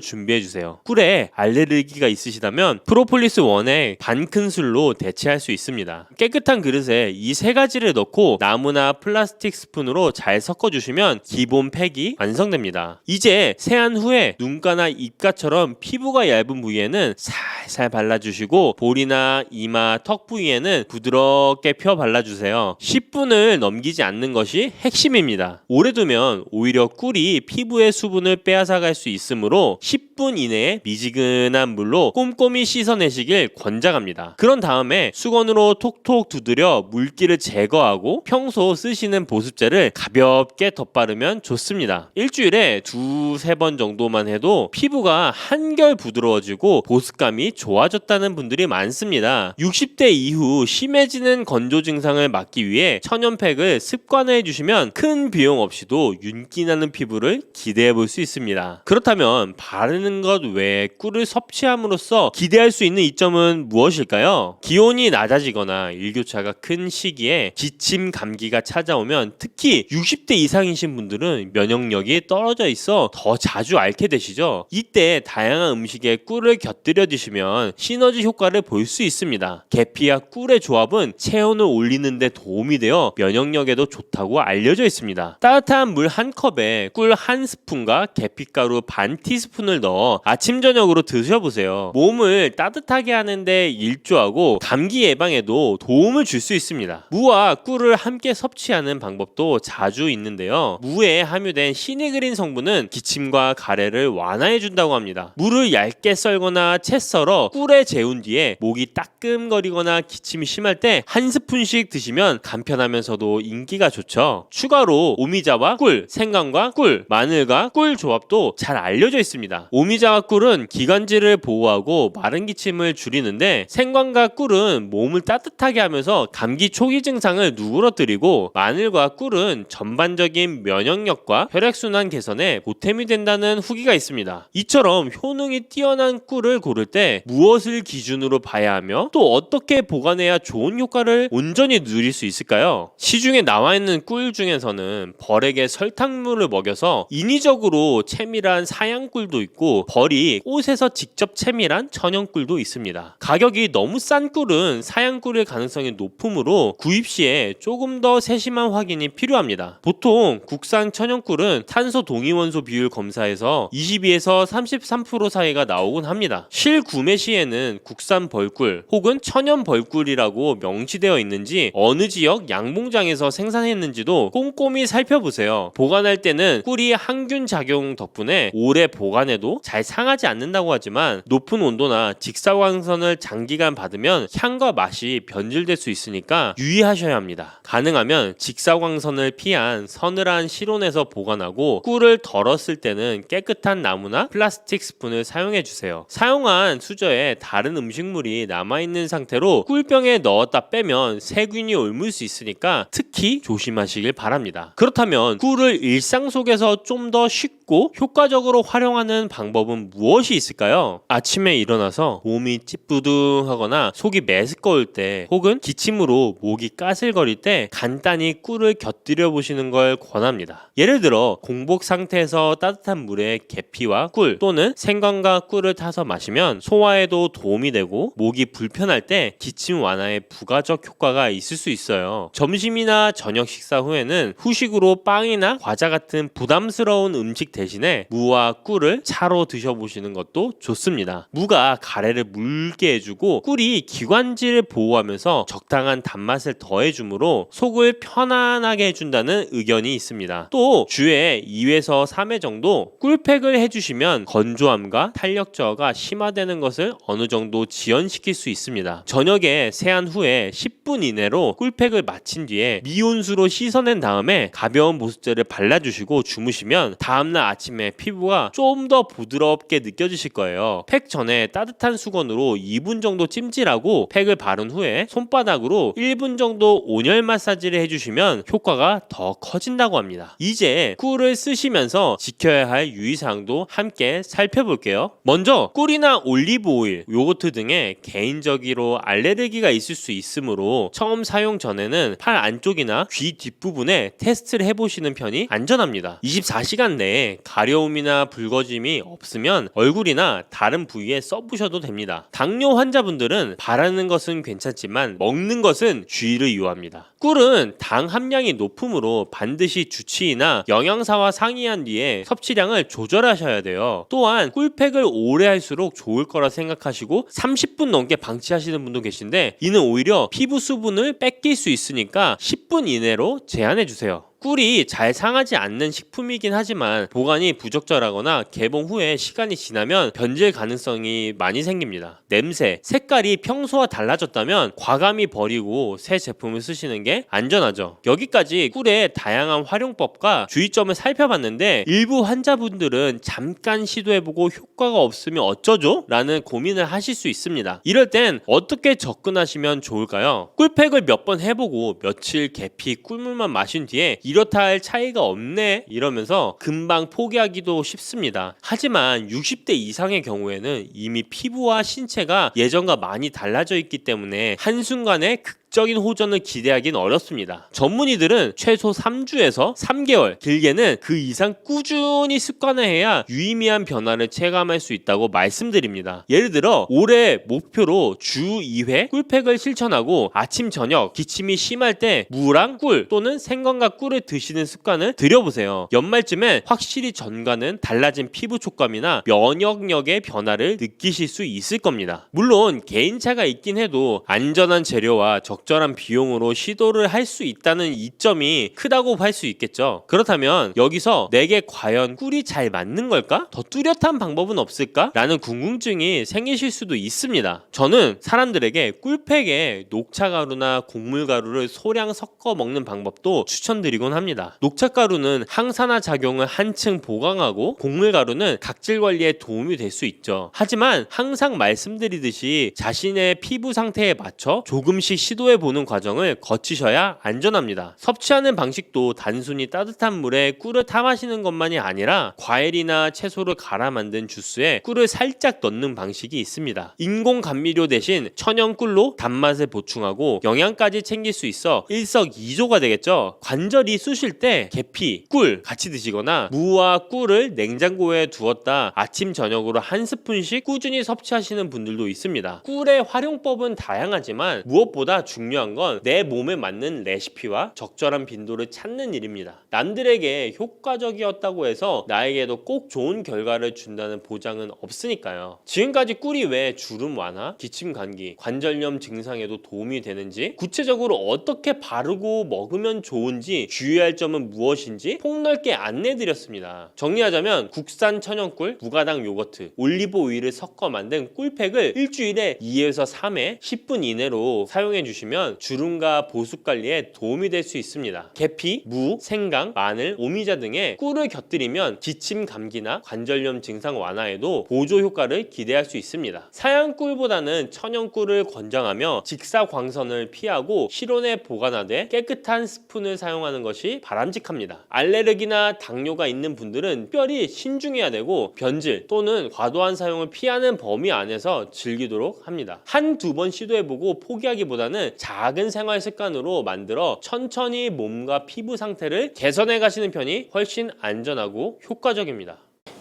준비해주세요. 꿀에 알레르기가 있으시다면 프로폴리스 원액 반 큰술로 대체할 수 있습니다. 깨끗한 그릇에 이 세 가지를 넣고 나무나 플라스틱 스푼으로 잘 섞어주시면 기본 팩이 완성됩니다. 이제 세안 후에 눈가나 입가처럼 피부가 얇은 부위에는 살살 발라주시고 볼이나 이마, 턱 부위에는 부드럽게 펴 발라주세요. 10분을 넘기지 않는 것이 핵심입니다. 오래 두면 오히려 꿀이 피부의 수분을 빼앗아갈 수 있으므로 10분 이내에 미지근한 물로 꼼꼼히 씻어내시길 권장합니다. 그런 다음에 수건으로 톡톡 두드려 물기를 제거하고 평소 쓰시는 보습제를 가볍게 덧바르면 좋습니다. 일주일에 2-3번 정도만 해도 피부가 한결 부드러워지고 보습감이 좋아졌다는 분들이 많습니다. 60대 이후 심해지는 건조 증상을 막기 위해 천연팩을 습관화해 주시면 큰 비용 없이도 윤기 나는 피부를 기대해 볼 수 있습니다. 그렇다면 바르는 것 외에 꿀을 섭취함으로써 기대할 수 있는 이점은 무엇일까요? 기온이 낮아지거나 일교차가 큰 시기에 기침, 감기가 찾아오면 특히 60대 이상이신 분들은 면역력이 떨어져 있어 더 자주 앓게 되시죠. 이때 다양한 음식에 꿀을 곁들여 드시면 시너지 효과를 볼 수 있습니다. 계피와 꿀의 조합은 체온을 올리는 데 도움이 되어 면역력에도 좋다고 알려져 있습니다. 따뜻한 물 한 컵에 꿀 한 스푼과 계피가루 반 티스푼을 넣어 아침 저녁으로 드셔보세요. 몸을 따뜻하게 하는데 일조하고 감기 예방에도 도움을 줄 수 있습니다. 무와 꿀을 함께 섭취하는 방법도 자주 있는데요. 무에 함유된 시니그린 성분은 기침과 가래를 완화해 준다고 합니다. 무를 얇게 썰거나 채 썰어 꿀에 재운 뒤에 목이 따끔거리거나 기침이 심할 때 한 스푼씩 드시면 간편하면서도 인기가 좋죠. 추가로 오미자와 꿀, 생강과 꿀, 마늘과 꿀 조합도 잘 알려져 있습니다. 오미자와 꿀은 기관지를 보호하고 마른 기침을 줄이는데 생강과 꿀은 몸을 따뜻하게 하면서 감기 초기 증상을 누그러뜨리고 마늘과 꿀은 전반적인 면역력과 혈액순환 개선에 보탬이 된다는 후기가 있습니다. 이처럼 효능이 뛰어난 꿀을 고를 때 무엇을 기준으로 봐야 하며 또 어떻게 보관해야 좋은 효과를 온전히 누릴 수 있을까요? 시중에 나와 있는 꿀 중에서는 벌에게 설탕물을 먹여서 인위적으로 채밀한 사양꿀도 있고 벌이 꽃에서 직접 채밀한 천연꿀도 있습니다. 가격이 너무 싼 꿀은 사양꿀일 가능성이 높으므로 구입 시에 조금 더 세심한 확인이 필요합니다. 보통 국산 천연꿀은 탄소 동위원소 비율 검사에서 22에서 33% 사이가 나오곤 합니다. 실구매 시에는 국산 벌꿀 혹은 천연 벌꿀이라고 명시되어 있는지 어느 지역 양봉장에서 생산했는지도 꼼꼼히 살펴보세요. 보관할 때는 꿀이 항균 작용 덕분에 오래 보관해도 잘 상하지 않는다고 하지만 높은 온도나 직사광선을 장기간 받으면 향과 맛이 변질될 수 있으니까 유의하셔야 합니다. 가능하면 직사광선을 피한 서늘한 실온에서 보관하고 꿀을 덜었을 때는 깨끗한 나무나 플라스틱 스푼을 사용해 주세요. 사용한 수저에 다른 음식물이 남아있는 상태로 꿀병에 넣었다 빼면 세균이 옮을 수 있으니까 특히 조심하시길 바랍니다. 그렇다면 꿀을 일상 속에서 좀 더 쉽고 쉽고 효과적으로 활용하는 방법은 무엇이 있을까요? 아침에 일어나서 몸이 찌뿌둥하거나 속이 메스꺼울 때 혹은 기침으로 목이 까슬거릴 때 간단히 꿀을 곁들여 보시는 걸 권합니다. 예를 들어 공복 상태에서 따뜻한 물에 계피와 꿀 또는 생강과 꿀을 타서 마시면 소화에도 도움이 되고 목이 불편할 때 기침 완화에 부가적 효과가 있을 수 있어요. 점심이나 저녁 식사 후에는 후식으로 빵이나 과자 같은 부담스러운 음식 대신에 무와 꿀을 차로 드셔보시는 것도 좋습니다. 무가 가래를 묽게 해주고 꿀이 기관지를 보호하면서 적당한 단맛을 더해주므로 속을 편안하게 해준다는 의견이 있습니다. 또 주에 2회에서 3회 정도 꿀팩을 해주시면 건조함과 탄력 저하가 심화되는 것을 어느 정도 지연시킬 수 있습니다. 저녁에 세안 후에 10분 이내로 꿀팩을 마친 뒤에 미온수로 씻어낸 다음에 가벼운 보습제를 발라주시고 주무시면 다음날 아침에 피부가 좀 더 부드럽게 느껴지실 거예요. 팩 전에 따뜻한 수건으로 2분 정도 찜질하고 팩을 바른 후에 손바닥으로 1분 정도 온열 마사지를 해주시면 효과가 더 커진다고 합니다. 이제 꿀을 쓰시면서 지켜야 할 유의사항도 함께 살펴볼게요. 먼저 꿀이나 올리브 오일, 요거트 등에 개인적으로 알레르기가 있을 수 있으므로 처음 사용 전에는 팔 안쪽이나 귀 뒷부분에 테스트를 해보시는 편이 안전합니다. 24시간 내에 가려움이나 붉어짐이 없으면 얼굴이나 다른 부위에 써보셔도 됩니다. 당뇨 환자분들은 바르는 것은 괜찮지만 먹는 것은 주의를 요합니다. 꿀은 당 함량이 높으므로 반드시 주치의나 영양사와 상의한 뒤에 섭취량을 조절하셔야 돼요. 또한 꿀팩을 오래 할수록 좋을 거라 생각하시고 30분 넘게 방치하시는 분도 계신데 이는 오히려 피부 수분을 뺏길 수 있으니까 10분 이내로 제한해 주세요. 꿀이 잘 상하지 않는 식품이긴 하지만 보관이 부적절하거나 개봉 후에 시간이 지나면 변질 가능성이 많이 생깁니다. 냄새, 색깔이 평소와 달라졌다면 과감히 버리고 새 제품을 쓰시는 게 안전하죠. 여기까지 꿀의 다양한 활용법과 주의점을 살펴봤는데 일부 환자분들은 잠깐 시도해보고 효과가 없으면 어쩌죠? 라는 고민을 하실 수 있습니다. 이럴 땐 어떻게 접근하시면 좋을까요? 꿀팩을 몇 번 해보고 며칠 계피 꿀물만 마신 뒤에 이렇다 할 차이가 없네 이러면서 금방 포기하기도 쉽습니다. 하지만 60대 이상의 경우에는 이미 피부와 신체가 예전과 많이 달라져 있기 때문에 한순간에 적인 호전을 기대하기는 어렵습니다. 전문의들은 최소 3주에서 3개월, 길게는 그 이상 꾸준히 습관화해야 유의미한 변화를 체감할 수 있다고 말씀드립니다. 예를 들어 올해 목표로 주 2회 꿀팩을 실천하고 아침 저녁 기침이 심할 때 무랑 꿀 또는 생강과 꿀을 드시는 습관을 들여보세요. 연말쯤엔 확실히 전과는 달라진 피부 촉감이나 면역력의 변화를 느끼실 수 있을 겁니다. 물론 개인차가 있긴 해도 안전한 재료와 적절한 비용으로 시도를 할 수 있다는 이점이 크다고 할 수 있겠죠. 그렇다면 여기서 내게 과연 꿀이 잘 맞는 걸까? 더 뚜렷한 방법은 없을까? 라는 궁금증이 생기실 수도 있습니다. 저는 사람들에게 꿀팩에 녹차가루나 곡물가루를 소량 섞어 먹는 방법도 추천드리곤 합니다. 녹차가루는 항산화 작용을 한층 보강하고 곡물가루는 각질 관리에 도움이 될 수 있죠. 하지만 항상 말씀드리듯이 자신의 피부 상태에 맞춰 조금씩 시도해 보는 과정을 거치셔야 안전합니다. 섭취하는 방식도 단순히 따뜻한 물에 꿀을 타 마시는 것만이 아니라 과일이나 채소를 갈아 만든 주스에 꿀을 살짝 넣는 방식이 있습니다. 인공 감미료 대신 천연 꿀로 단맛을 보충하고 영양까지 챙길 수 있어 일석이조가 되겠죠. 관절이 쑤실 때 계피, 꿀 같이 드시거나 무와 꿀을 냉장고에 두었다 아침 저녁으로 한 스푼씩 꾸준히 섭취하시는 분들도 있습니다. 꿀의 활용법은 다양하지만 무엇보다 중요한 건 내 몸에 맞는 레시피와 적절한 빈도를 찾는 일입니다. 남들에게 효과적이었다고 해서 나에게도 꼭 좋은 결과를 준다는 보장은 없으니까요. 지금까지 꿀이 왜 주름 완화, 기침 감기, 관절염 증상에도 도움이 되는지, 구체적으로 어떻게 바르고 먹으면 좋은지, 주의할 점은 무엇인지 폭넓게 안내드렸습니다. 정리하자면 국산 천연꿀, 무가당 요거트, 올리브 오일을 섞어 만든 꿀팩을 일주일에 2에서 3회 10분 이내로 사용해 주시면 드시면 주름과 보습 관리에 도움이 될 수 있습니다. 계피, 무, 생강, 마늘, 오미자 등의 꿀을 곁들이면 기침 감기나 관절염 증상 완화에도 보조 효과를 기대할 수 있습니다. 사양 꿀보다는 천연 꿀을 권장하며 직사광선을 피하고 실온에 보관하되 깨끗한 스푼을 사용하는 것이 바람직합니다. 알레르기나 당뇨가 있는 분들은 특별히 신중해야 되고 변질 또는 과도한 사용을 피하는 범위 안에서 즐기도록 합니다. 한두 번 시도해보고 포기하기보다는 작은 생활 습관으로 만들어 천천히 몸과 피부 상태를 개선해 가시는 편이 훨씬 안전하고 효과적입니다.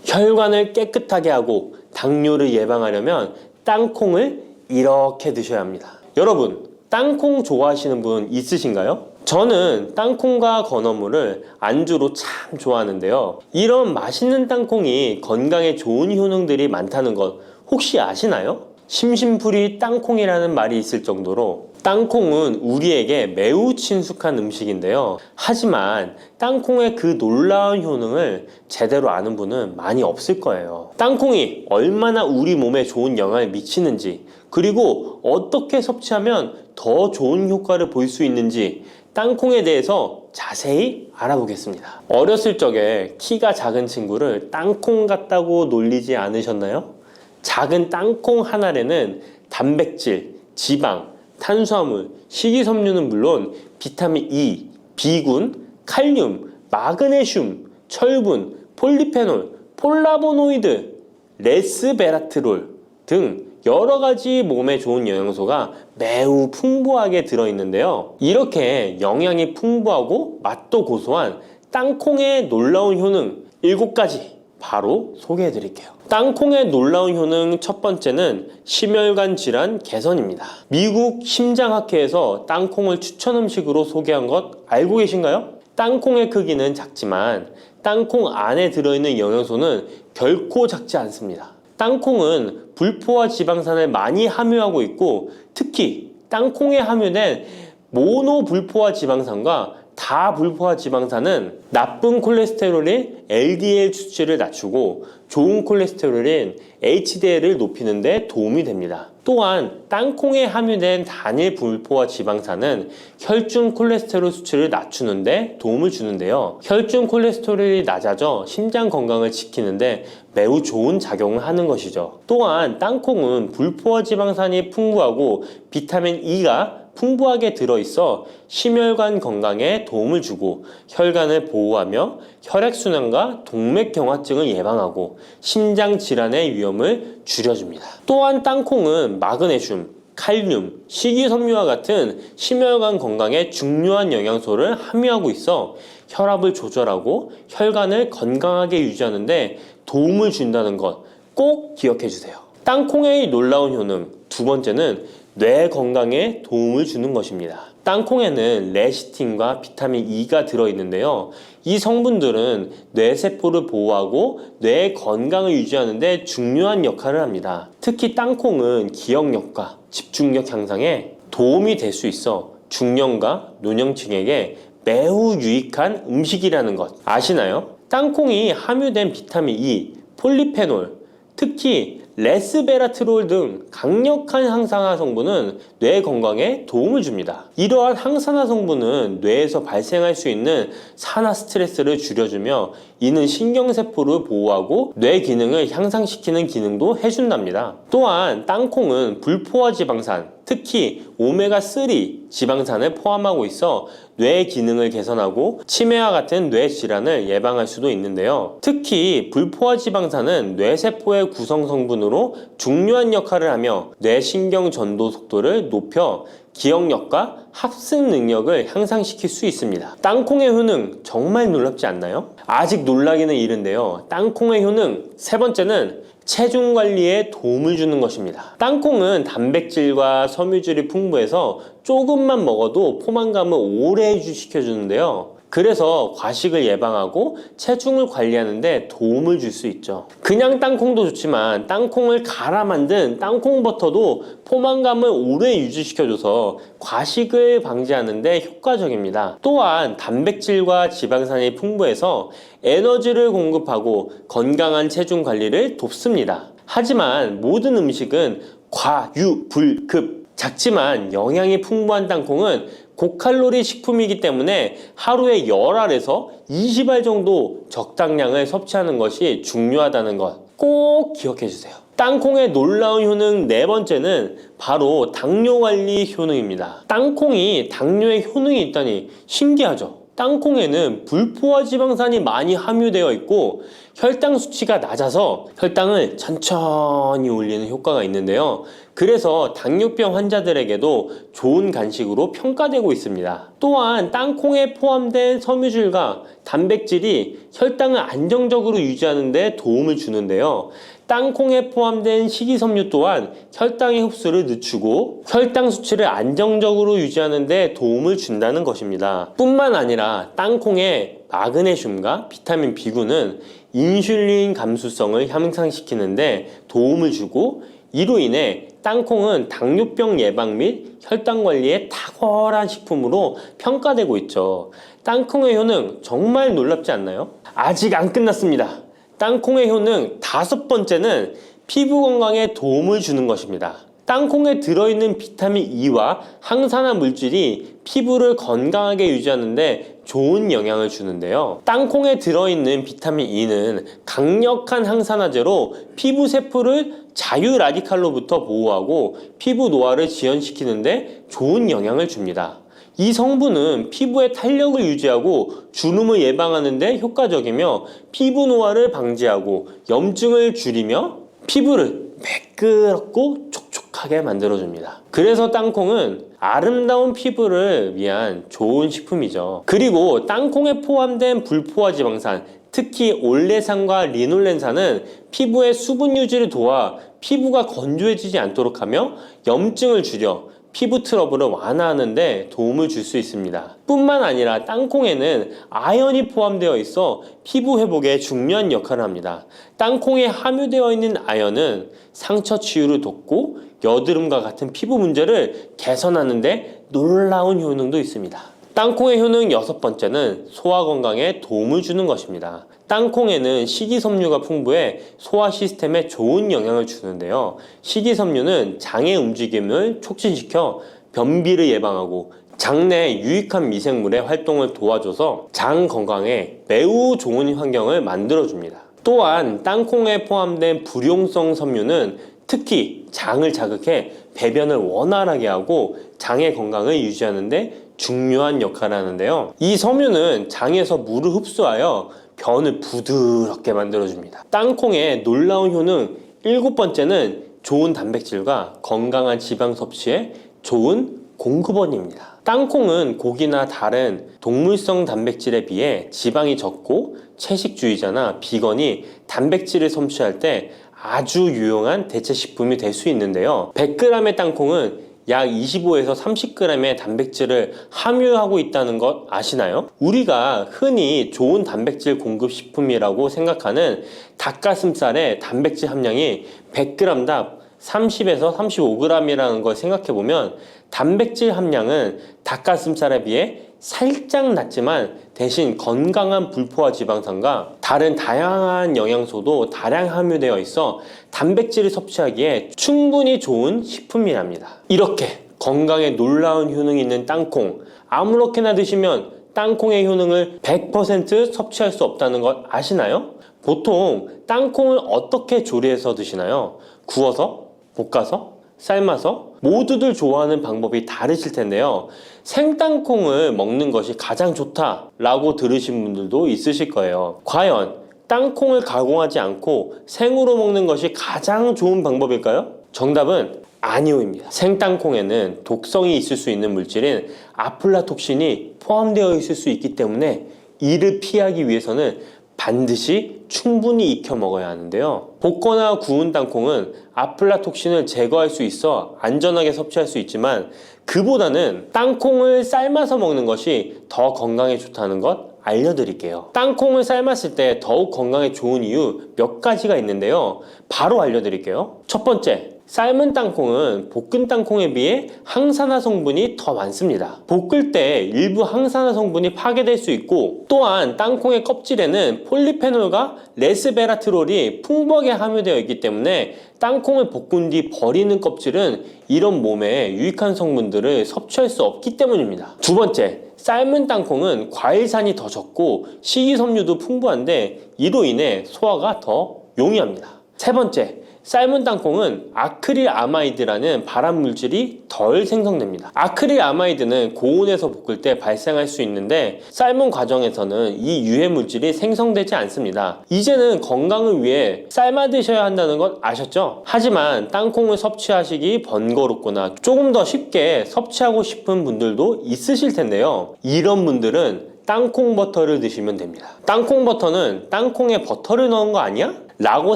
혈관을 깨끗하게 하고 당뇨를 예방하려면 땅콩을 이렇게 드셔야 합니다. 여러분, 땅콩 좋아하시는 분 있으신가요? 저는 땅콩과 건어물을 안주로 참 좋아하는데요. 이런 맛있는 땅콩이 건강에 좋은 효능들이 많다는 것 혹시 아시나요? 심심풀이 땅콩이라는 말이 있을 정도로 땅콩은 우리에게 매우 친숙한 음식인데요. 하지만 땅콩의 그 놀라운 효능을 제대로 아는 분은 많이 없을 거예요. 땅콩이 얼마나 우리 몸에 좋은 영향을 미치는지, 그리고 어떻게 섭취하면 더 좋은 효과를 볼 수 있는지 땅콩에 대해서 자세히 알아보겠습니다. 어렸을 적에 키가 작은 친구를 땅콩 같다고 놀리지 않으셨나요? 작은 땅콩 한 알에는 단백질, 지방, 탄수화물, 식이섬유는 물론 비타민 E, B군, 칼륨, 마그네슘, 철분, 폴리페놀, 폴라보노이드, 레스베라트롤 등 여러 가지 몸에 좋은 영양소가 매우 풍부하게 들어있는데요. 이렇게 영양이 풍부하고 맛도 고소한 땅콩의 놀라운 효능 7가지 바로 소개해 드릴게요. 땅콩의 놀라운 효능 첫 번째는 심혈관 질환 개선입니다. 미국 심장학회에서 땅콩을 추천 음식으로 소개한 것 알고 계신가요? 땅콩의 크기는 작지만 땅콩 안에 들어있는 영양소는 결코 작지 않습니다. 땅콩은 불포화 지방산을 많이 함유하고 있고 특히 땅콩에 함유된 모노불포화 지방산과 다불포화 지방산은 나쁜 콜레스테롤인 LDL 수치를 낮추고 좋은 콜레스테롤인 HDL을 높이는 데 도움이 됩니다. 또한 땅콩에 함유된 단일 불포화 지방산은 혈중 콜레스테롤 수치를 낮추는 데 도움을 주는데요. 혈중 콜레스테롤이 낮아져 심장 건강을 지키는데 매우 좋은 작용을 하는 것이죠. 또한 땅콩은 불포화 지방산이 풍부하고 비타민 E가 풍부하게 들어있어 심혈관 건강에 도움을 주고 혈관을 보호하며 혈액순환과 동맥경화증을 예방하고 심장 질환의 위험을 줄여줍니다. 또한 땅콩은 마그네슘, 칼륨, 식이섬유와 같은 심혈관 건강에 중요한 영양소를 함유하고 있어 혈압을 조절하고 혈관을 건강하게 유지하는 데 도움을 준다는 것 꼭 기억해 주세요. 땅콩의 놀라운 효능 두 번째는 뇌 건강에 도움을 주는 것입니다. 땅콩에는 레시틴과 비타민 E가 들어있는데요. 이 성분들은 뇌세포를 보호하고 뇌 건강을 유지하는 데 중요한 역할을 합니다. 특히 땅콩은 기억력과 집중력 향상에 도움이 될 수 있어 중년과 노년층에게 매우 유익한 음식이라는 것 아시나요? 땅콩이 함유된 비타민 E, 폴리페놀, 특히 레스베라트롤 등 강력한 항산화 성분은 뇌 건강에 도움을 줍니다. 이러한 항산화 성분은 뇌에서 발생할 수 있는 산화 스트레스를 줄여주며 이는 신경세포를 보호하고 뇌 기능을 향상시키는 기능도 해준답니다. 또한 땅콩은 불포화 지방산, 특히 오메가3 지방산을 포함하고 있어 뇌 기능을 개선하고 치매와 같은 뇌 질환을 예방할 수도 있는데요. 특히 불포화 지방산은 뇌세포의 구성 성분으로 중요한 역할을 하며 뇌신경 전도 속도를 높여 기억력과 합승 능력을 향상시킬 수 있습니다. 땅콩의 효능 정말 놀랍지 않나요? 아직 놀라기는 이른데요. 땅콩의 효능 세 번째는 체중 관리에 도움을 주는 것입니다. 땅콩은 단백질과 섬유질이 풍부해서 조금만 먹어도 포만감을 오래 유지시켜주는데요. 그래서 과식을 예방하고 체중을 관리하는 데 도움을 줄 수 있죠. 그냥 땅콩도 좋지만 땅콩을 갈아 만든 땅콩버터도 포만감을 오래 유지시켜줘서 과식을 방지하는 데 효과적입니다. 또한 단백질과 지방산이 풍부해서 에너지를 공급하고 건강한 체중 관리를 돕습니다. 하지만 모든 음식은 과유불급 작지만 영양이 풍부한 땅콩은 고칼로리 식품이기 때문에 하루에 10알에서 20알 정도 적당량을 섭취하는 것이 중요하다는 것 꼭 기억해 주세요. 땅콩의 놀라운 효능 네 번째는 바로 당뇨 관리 효능입니다. 땅콩이 당뇨에 효능이 있다니 신기하죠? 땅콩에는 불포화 지방산이 많이 함유되어 있고 혈당 수치가 낮아서 혈당을 천천히 올리는 효과가 있는데요. 그래서 당뇨병 환자들에게도 좋은 간식으로 평가되고 있습니다. 또한 땅콩에 포함된 섬유질과 단백질이 혈당을 안정적으로 유지하는 데 도움을 주는데요. 땅콩에 포함된 식이섬유 또한 혈당의 흡수를 늦추고 혈당 수치를 안정적으로 유지하는 데 도움을 준다는 것입니다. 뿐만 아니라 땅콩의 마그네슘과 비타민 B9는 인슐린 감수성을 향상시키는 데 도움을 주고 이로 인해 땅콩은 당뇨병 예방 및 혈당 관리에 탁월한 식품으로 평가되고 있죠. 땅콩의 효능 정말 놀랍지 않나요? 아직 안 끝났습니다. 땅콩의 효능 다섯 번째는 피부 건강에 도움을 주는 것입니다. 땅콩에 들어있는 비타민 E와 항산화 물질이 피부를 건강하게 유지하는 데 좋은 영향을 주는데요. 땅콩에 들어있는 비타민 E는 강력한 항산화제로 피부 세포를 자유 라디칼로부터 보호하고 피부 노화를 지연시키는 데 좋은 영향을 줍니다. 이 성분은 피부의 탄력을 유지하고 주름을 예방하는 데 효과적이며 피부 노화를 방지하고 염증을 줄이며 피부를 매끄럽고 촉촉하게 만들어줍니다. 그래서 땅콩은 아름다운 피부를 위한 좋은 식품이죠. 그리고 땅콩에 포함된 불포화 지방산, 특히 올레산과 리놀렌산은 피부의 수분 유지를 도와 피부가 건조해지지 않도록 하며 염증을 줄여 피부 트러블을 완화하는 데 도움을 줄 수 있습니다. 뿐만 아니라 땅콩에는 아연이 포함되어 있어 피부 회복에 중요한 역할을 합니다. 땅콩에 함유되어 있는 아연은 상처 치유를 돕고 여드름과 같은 피부 문제를 개선하는 데 놀라운 효능도 있습니다. 땅콩의 효능 여섯 번째는 소화 건강에 도움을 주는 것입니다. 땅콩에는 식이섬유가 풍부해 소화 시스템에 좋은 영향을 주는데요. 식이섬유는 장의 움직임을 촉진시켜 변비를 예방하고 장내 유익한 미생물의 활동을 도와줘서 장 건강에 매우 좋은 환경을 만들어줍니다. 또한 땅콩에 포함된 불용성 섬유는 특히 장을 자극해 배변을 원활하게 하고 장의 건강을 유지하는 데 중요한 역할을 하는데요. 이 섬유는 장에서 물을 흡수하여 변을 부드럽게 만들어줍니다. 땅콩의 놀라운 효능 일곱 번째는 좋은 단백질과 건강한 지방 섭취에 좋은 공급원입니다. 땅콩은 고기나 다른 동물성 단백질에 비해 지방이 적고 채식주의자나 비건이 단백질을 섭취할 때 아주 유용한 대체 식품이 될 수 있는데요. 100g의 땅콩은 약 25에서 30g의 단백질을 함유하고 있다는 것 아시나요? 우리가 흔히 좋은 단백질 공급 식품이라고 생각하는 닭가슴살의 단백질 함량이 100g당 30에서 35g이라는 걸 생각해보면 단백질 함량은 닭가슴살에 비해 살짝 낮지만 대신 건강한 불포화 지방산과 다른 다양한 영양소도 다량 함유되어 있어 단백질을 섭취하기에 충분히 좋은 식품이랍니다. 이렇게 건강에 놀라운 효능이 있는 땅콩, 아무렇게나 드시면 땅콩의 효능을 100% 섭취할 수 없다는 것 아시나요? 보통 땅콩을 어떻게 조리해서 드시나요? 구워서? 볶아서? 삶아서? 모두들 좋아하는 방법이 다르실 텐데요. 생땅콩을 먹는 것이 가장 좋다라고 들으신 분들도 있으실 거예요. 과연 땅콩을 가공하지 않고 생으로 먹는 것이 가장 좋은 방법일까요? 정답은 아니오입니다. 생땅콩에는 독성이 있을 수 있는 물질인 아플라톡신이 포함되어 있을 수 있기 때문에 이를 피하기 위해서는 반드시 충분히 익혀 먹어야 하는데요. 볶거나 구운 땅콩은 아플라톡신을 제거할 수 있어 안전하게 섭취할 수 있지만 그보다는 땅콩을 삶아서 먹는 것이 더 건강에 좋다는 것 알려드릴게요. 땅콩을 삶았을 때 더욱 건강에 좋은 이유 몇 가지가 있는데요. 바로 알려드릴게요. 첫 번째, 삶은 땅콩은 볶은 땅콩에 비해 항산화 성분이 더 많습니다. 볶을 때 일부 항산화 성분이 파괴될 수 있고, 또한 땅콩의 껍질에는 폴리페놀과 레스베라트롤이 풍부하게 함유되어 있기 때문에 땅콩을 볶은 뒤 버리는 껍질은 이런 몸에 유익한 성분들을 섭취할 수 없기 때문입니다. 두 번째, 삶은 땅콩은 과일산이 더 적고 식이섬유도 풍부한데 이로 인해 소화가 더 용이합니다. 세 번째, 삶은 땅콩은 아크릴아마이드라는 발암 물질이 덜 생성됩니다. 아크릴아마이드는 고온에서 볶을 때 발생할 수 있는데 삶은 과정에서는 이 유해 물질이 생성되지 않습니다. 이제는 건강을 위해 삶아 드셔야 한다는 것 아셨죠? 하지만 땅콩을 섭취하시기 번거롭거나 조금 더 쉽게 섭취하고 싶은 분들도 있으실 텐데요. 이런 분들은 땅콩 버터를 드시면 됩니다. 땅콩 버터는 땅콩에 버터를 넣은 거 아니야? 라고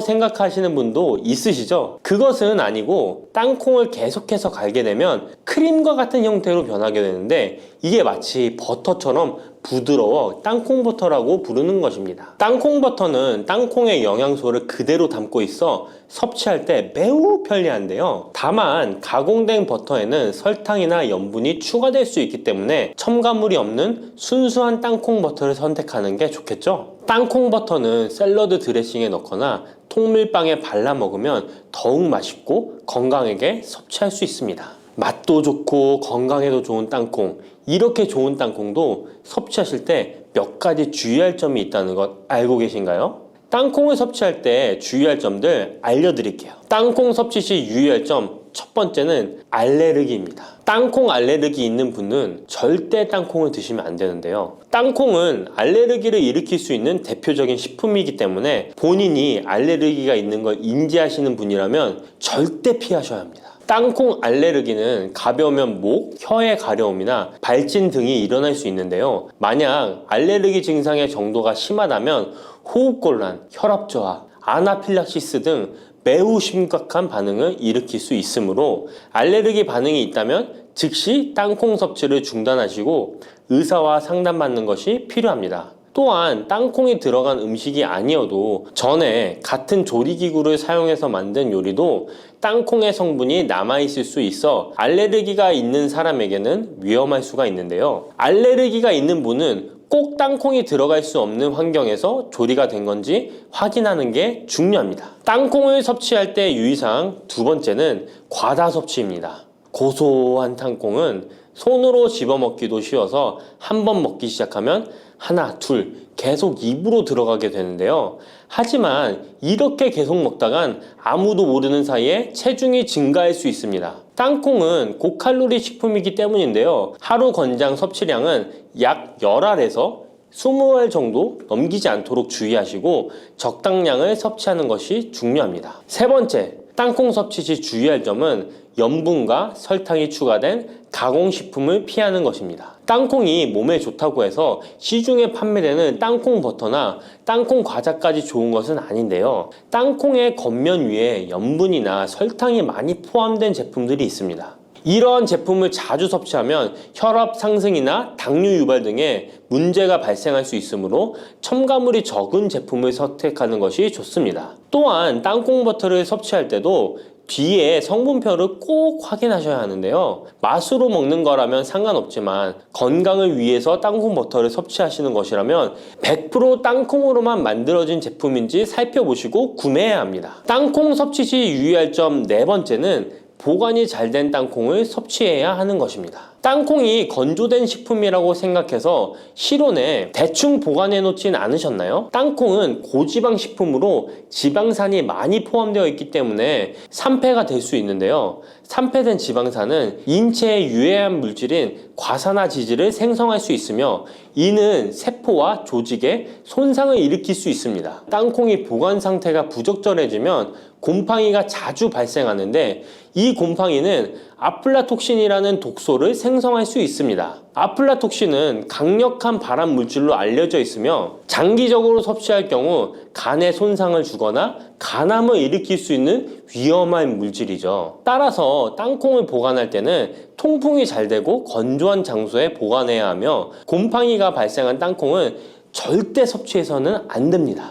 생각하시는 분도 있으시죠? 그것은 아니고 땅콩을 계속해서 갈게 되면 크림과 같은 형태로 변하게 되는데 이게 마치 버터처럼 부드러워 땅콩 버터라고 부르는 것입니다. 땅콩 버터는 땅콩의 영양소를 그대로 담고 있어 섭취할 때 매우 편리한데요. 다만 가공된 버터에는 설탕이나 염분이 추가될 수 있기 때문에 첨가물이 없는 순수한 땅콩 버터를 선택하는 게 좋겠죠? 땅콩 버터는 샐러드 드레싱에 넣거나 통밀빵에 발라 먹으면 더욱 맛있고 건강하게 섭취할 수 있습니다. 맛도 좋고 건강에도 좋은 땅콩, 이렇게 좋은 땅콩도 섭취하실 때 몇 가지 주의할 점이 있다는 것 알고 계신가요? 땅콩을 섭취할 때 주의할 점들 알려드릴게요. 땅콩 섭취 시 유의할 점 첫 번째는 알레르기입니다. 땅콩 알레르기 있는 분은 절대 땅콩을 드시면 안 되는데요. 땅콩은 알레르기를 일으킬 수 있는 대표적인 식품이기 때문에 본인이 알레르기가 있는 걸 인지하시는 분이라면 절대 피하셔야 합니다. 땅콩 알레르기는 가벼우면 목, 혀의 가려움이나 발진 등이 일어날 수 있는데요. 만약 알레르기 증상의 정도가 심하다면 호흡곤란, 혈압저하, 아나필락시스 등 매우 심각한 반응을 일으킬 수 있으므로 알레르기 반응이 있다면 즉시 땅콩 섭취를 중단하시고 의사와 상담받는 것이 필요합니다. 또한 땅콩이 들어간 음식이 아니어도 전에 같은 조리기구를 사용해서 만든 요리도 땅콩의 성분이 남아있을 수 있어 알레르기가 있는 사람에게는 위험할 수가 있는데요. 알레르기가 있는 분은 꼭 땅콩이 들어갈 수 없는 환경에서 조리가 된 건지 확인하는 게 중요합니다. 땅콩을 섭취할 때 유의사항 두 번째는 과다 섭취입니다. 고소한 땅콩은 손으로 집어먹기도 쉬워서 한 번 먹기 시작하면 하나, 둘 계속 입으로 들어가게 되는데요. 하지만 이렇게 계속 먹다간 아무도 모르는 사이에 체중이 증가할 수 있습니다. 땅콩은 고칼로리 식품이기 때문인데요. 하루 권장 섭취량은 약 10알에서 20알 정도 넘기지 않도록 주의하시고 적당량을 섭취하는 것이 중요합니다. 세 번째, 땅콩 섭취 시 주의할 점은 염분과 설탕이 추가된 가공식품을 피하는 것입니다. 땅콩이 몸에 좋다고 해서 시중에 판매되는 땅콩 버터나 땅콩 과자까지 좋은 것은 아닌데요. 땅콩의 겉면 위에 염분이나 설탕이 많이 포함된 제품들이 있습니다. 이러한 제품을 자주 섭취하면 혈압 상승이나 당뇨 유발 등의 문제가 발생할 수 있으므로 첨가물이 적은 제품을 선택하는 것이 좋습니다. 또한 땅콩 버터를 섭취할 때도 뒤에 성분표를 꼭 확인하셔야 하는데요. 맛으로 먹는 거라면 상관없지만 건강을 위해서 땅콩 버터를 섭취하시는 것이라면 100% 땅콩으로만 만들어진 제품인지 살펴보시고 구매해야 합니다. 땅콩 섭취 시 유의할 점 네 번째는 보관이 잘 된 땅콩을 섭취해야 하는 것입니다. 땅콩이 건조된 식품이라고 생각해서 실온에 대충 보관해 놓진 않으셨나요? 땅콩은 고지방 식품으로 지방산이 많이 포함되어 있기 때문에 산패가 될 수 있는데요. 산패된 지방산은 인체에 유해한 물질인 과산화지질을 생성할 수 있으며 이는 세포와 조직에 손상을 일으킬 수 있습니다. 땅콩이 보관 상태가 부적절해지면 곰팡이가 자주 발생하는데 이 곰팡이는 아플라톡신이라는 독소를 생성할 수 있습니다. 아플라톡신은 강력한 발암 물질로 알려져 있으며 장기적으로 섭취할 경우 간에 손상을 주거나 간암을 일으킬 수 있는 위험한 물질이죠. 따라서 땅콩을 보관할 때는 통풍이 잘 되고 건조한 장소에 보관해야 하며 곰팡이가 발생한 땅콩은 절대 섭취해서는 안 됩니다.